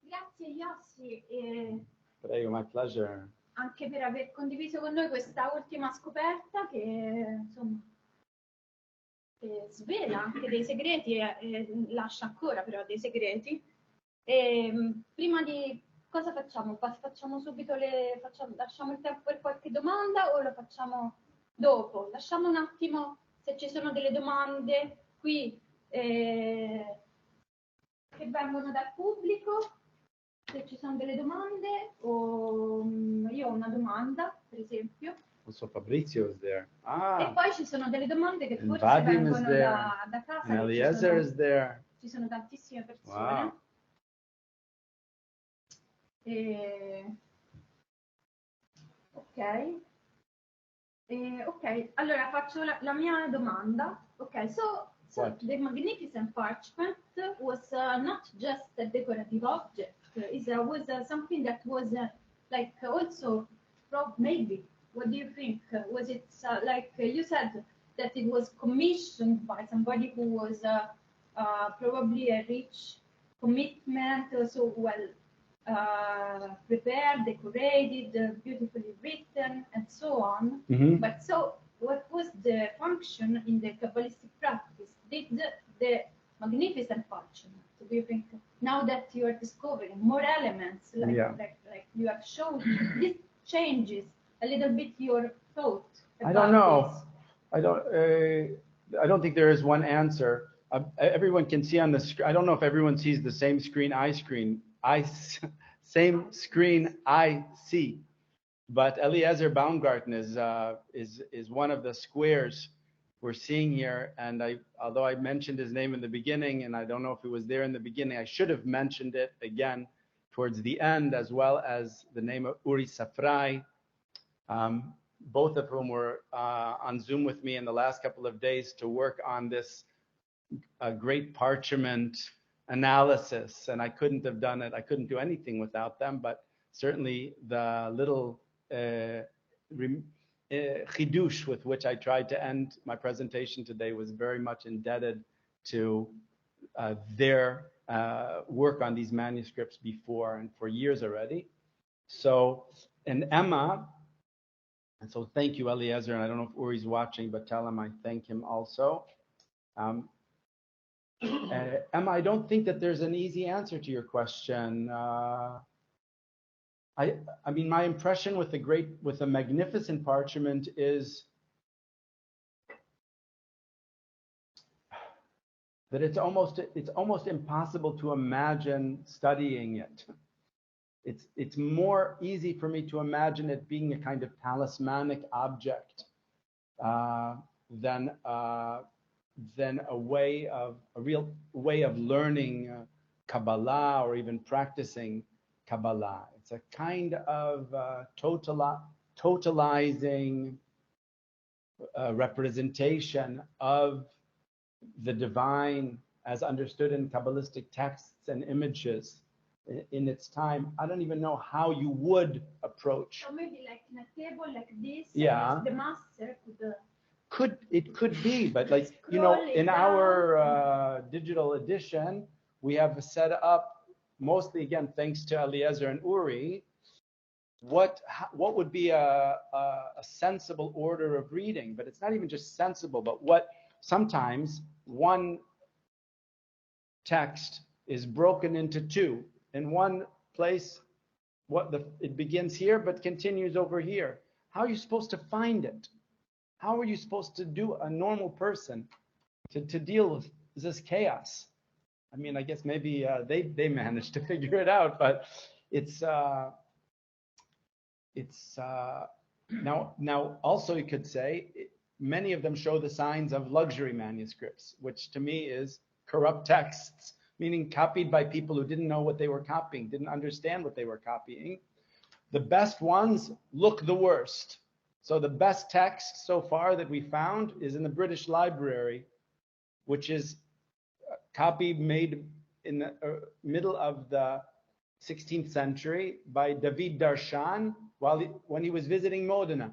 Grazie Yossi, Prego, my pleasure. anche per aver condiviso con noi questa ultima scoperta che insomma svela anche dei segreti e lascia ancora però dei segreti. Prima di cosa facciamo? Facciamo subito lasciamo il tempo per qualche domanda o lo facciamo dopo? Lasciamo un attimo se ci sono delle domande qui che vengono dal pubblico, se ci sono delle domande o io ho una domanda per esempio. Also Fabrizio is there. E poi ci sono delle domande che forse Vadim vengono da casa. And Eliezer is there. Ci sono tantissime persone. Wow. Ok, allora faccio la mia domanda. Ok, so the magnificent parchment was not just a decorative object. It was something that was like also maybe. What do you think? Was it like you said that it was commissioned by somebody who was probably a rich commitment, so well prepared, decorated, beautifully written, and so on. Mm-hmm. But so, what was the function in the Kabbalistic practice? Did the magnificent parchment, do you think, now that you are discovering more elements, like you have shown, this changes a little bit your thought about I don't know. this? I don't think there is one answer. Everyone can see on the screen. I don't know if everyone sees the same screen same screen I see. But Eliezer Baumgarten is one of the squares we're seeing here. And although I mentioned his name in the beginning, and I don't know if it was there in the beginning, I should have mentioned it again towards the end, as well as the name of Uri Safrai. Both of whom were on Zoom with me in the last couple of days to work on this great parchment analysis, and I couldn't have done it. I couldn't do anything without them, but certainly the little chidush with which I tried to end my presentation today was very much indebted to their work on these manuscripts before and for years already. So, and Emma, and so thank you, Eliezer, and I don't know if Uri's watching, but tell him I thank him also. Emma, I don't think that there's an easy answer to your question. I mean, my impression with the magnificent parchment is that it's almost impossible to imagine studying it. It's more easy for me to imagine it being a kind of talismanic object than a real way of learning Kabbalah or even practicing Kabbalah. It's a kind of totalizing representation of the divine as understood in Kabbalistic texts and images in its time. I don't even know how you would approach. So maybe like in a table like this, yeah, the master could be, but like, you know, in our digital edition, we have set up, mostly again thanks to Eliezer and Uri, what would be a sensible order of reading. But it's not even just sensible, but what sometimes one text is broken into two. In one place, it begins here but continues over here. How are you supposed to find it? How are you supposed to do a normal person to deal with this chaos? I mean, I guess maybe they managed to figure it out, but it's now also you could say many of them show the signs of luxury manuscripts, which to me is corrupt texts, meaning copied by people who didn't know what they were copying, didn't understand what they were copying. The best ones look the worst. So the best text so far that we found is in the British Library, which is a copy made in the middle of the 16th century by David Darshan when he was visiting Modena.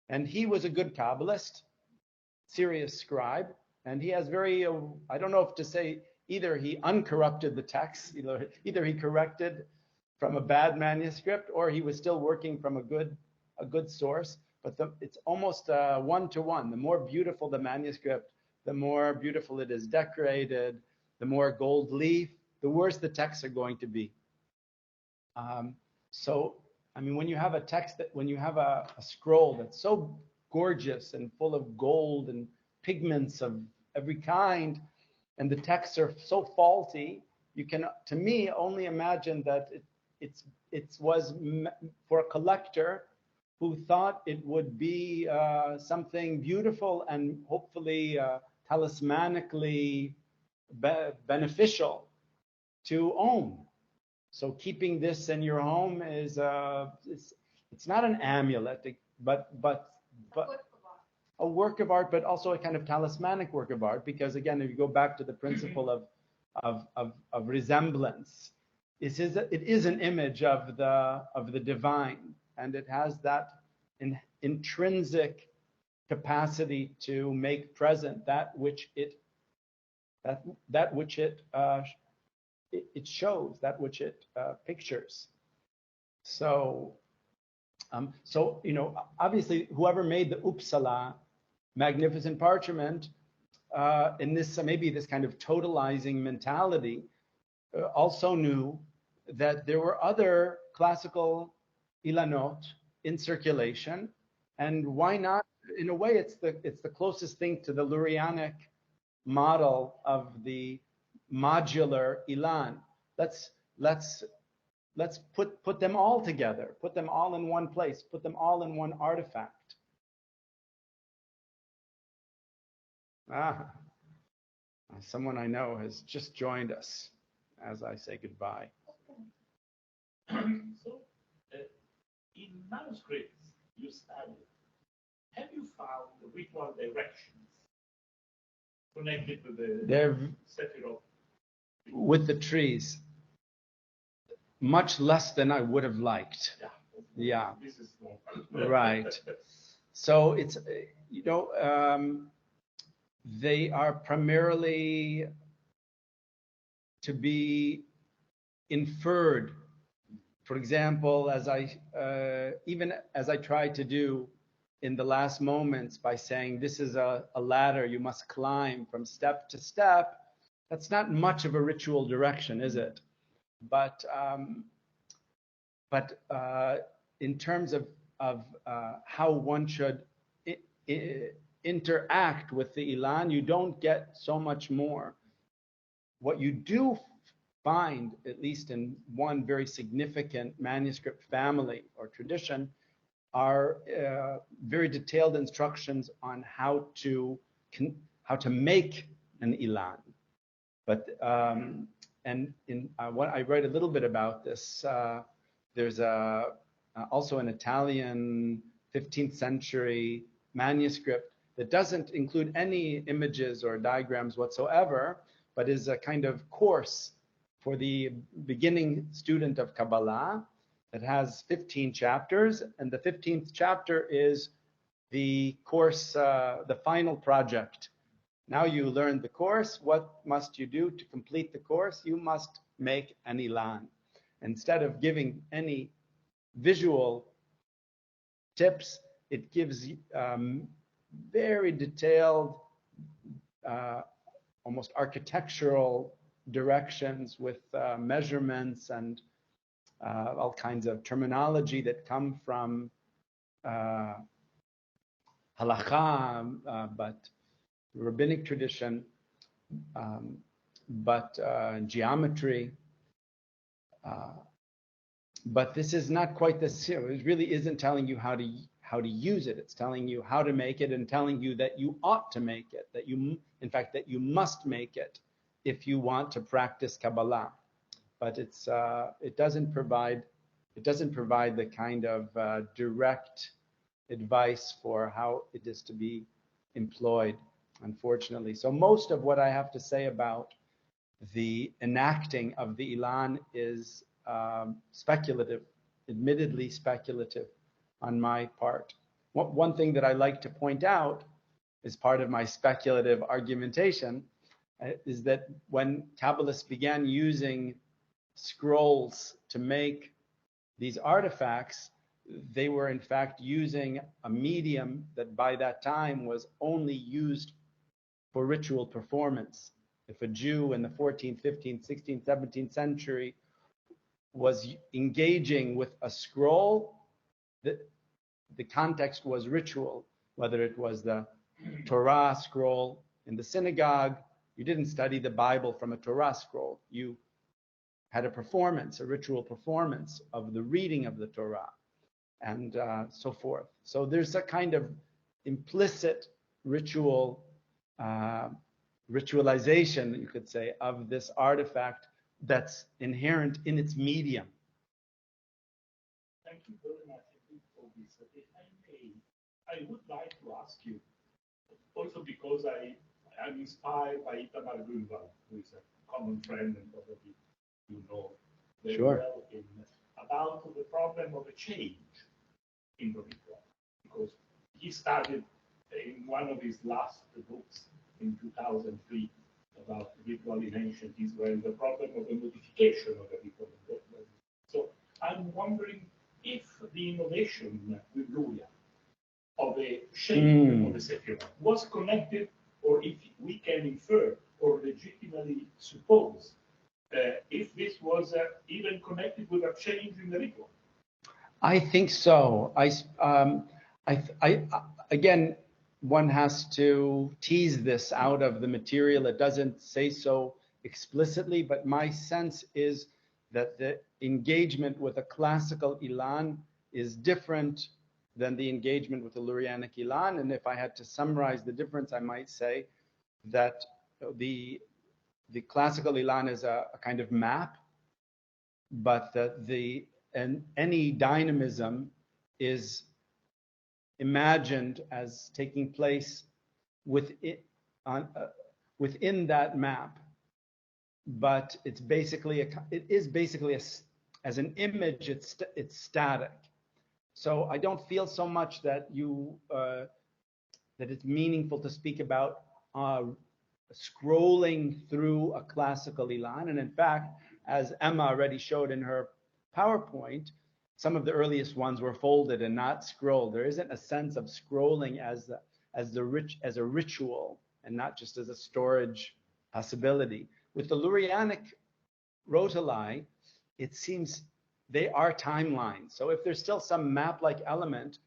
And he was a good Kabbalist, serious scribe, and he has very, I don't know if to say, either he uncorrupted the text, either he corrected from a bad manuscript, or he was still working from a good source. But it's almost one-to-one. The more beautiful the manuscript, the more beautiful it is decorated, the more gold leaf, the worse the texts are going to be. So, I mean, when you have a text when you have a scroll that's so gorgeous and full of gold and pigments of every kind, and the texts are so faulty, you can, to me, only imagine that it was for a collector who thought it would be something beautiful and hopefully talismanically beneficial to own. So keeping this in your home is it's not an amulet, but a work of art, but also a kind of talismanic work of art. Because again, if you go back to the principle of resemblance, it is an image of the divine, and it has that intrinsic capacity to make present that which it shows, that which it pictures. So obviously, whoever made the Uppsala magnificent parchment in this maybe this kind of totalizing mentality also knew that there were other classical ilanot in circulation, and why not? In a way, it's the closest thing to the Lurianic model of the modular ilan. Let's put them all together, put them all in one place, put them all in one artifact. Someone I know has just joined us as I say goodbye. So, in manuscripts you studied, have you found the ritual directions connected to the Sephiroth? With the trees, much less than I would have liked. Yeah. This is more. Right. So it's, they are primarily to be inferred. For example, even as I tried to do in the last moments by saying this is a ladder you must climb from step to step, that's not much of a ritual direction, is it? But in terms of how one should interact with the Ilan, you don't get so much more. What you do find, at least in one very significant manuscript family or tradition, are very detailed instructions on how to make an Ilan. But and in what I write a little bit about this, there's also an Italian 15th century manuscript that doesn't include any images or diagrams whatsoever, but is a kind of course for the beginning student of Kabbalah that has 15 chapters, and the 15th chapter is the course, the final project. Now you learned the course. What must you do to complete the course? You must make an Ilan. Instead of giving any visual tips, it gives very detailed, almost architectural directions with measurements and all kinds of terminology that come from halakha, but rabbinic tradition, but geometry. But this is not quite the serious. It really isn't telling you how to use it. It's telling you how to make it and telling you that you ought to make it, that you, in fact, that you must make it if you want to practice Kabbalah. But it doesn't provide the kind of direct advice for how it is to be employed, unfortunately. So most of what I have to say about the enacting of the Ilan is speculative, admittedly speculative on my part. One thing that I like to point out as part of my speculative argumentation is that when Kabbalists began using scrolls to make these artifacts, they were in fact using a medium that by that time was only used for ritual performance. If a Jew in the 14th, 15th, 16th, 17th century was engaging with a scroll, the context was ritual, whether it was the Torah scroll in the synagogue. You didn't study the Bible from a Torah scroll. You had a performance, a ritual performance of the reading of the Torah, and so forth. So there's a kind of implicit ritual, ritualization, you could say, of this artifact that's inherent in its medium. Thank you very much for this. If I may, I would like to ask you, also because I'm inspired by Itamar Grunwald, who is a common friend and probably you know very well him, about the problem of a change in the ritual. Because he started in one of his last books in 2003 about ritual in ancient Israel, the problem of the modification of the ritual. So I'm wondering if the innovation with Luria of a shape of the Sephirah was connected, or if we can infer or legitimately suppose if this was even connected with a change in the ritual. I think so. Again, one has to tease this out of the material. It doesn't say so explicitly, but my sense is that the engagement with a classical Ilan is different than the engagement with the Lurianic Ilan. And if I had to summarize the difference, I might say that the classical Ilan is a kind of map, but that any dynamism is imagined as taking place within that map, but it's basically as an image, it's static. So I don't feel so much that that it's meaningful to speak about scrolling through a classical Ilan. And in fact, as Emma already showed in her PowerPoint, some of the earliest ones were folded and not scrolled. There isn't a sense of scrolling as a ritual and not just as a storage possibility. With the Lurianic rotuli, it seems they are timelines. So if there's still some map-like element,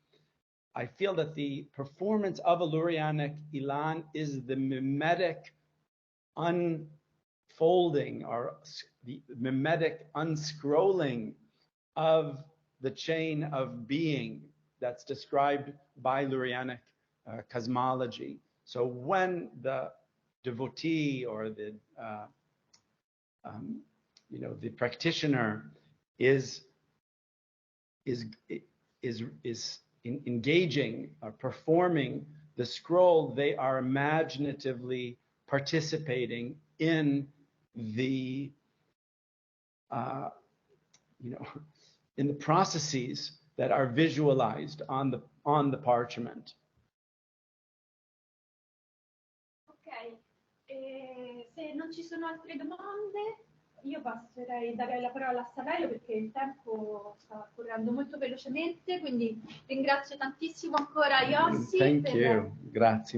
I feel that the performance of a Lurianic Ilan is the mimetic unfolding or the mimetic unscrolling of the chain of being that's described by Lurianic cosmology. So when the devotee or the practitioner is engaging or performing the scroll, they are imaginatively participating in the in the processes that are visualized on the parchment. Ok, se non ci sono altre domande, io darei la parola a Saverio perché il tempo sta correndo molto velocemente, quindi ringrazio tantissimo ancora Yossi. Thank you. Grazie.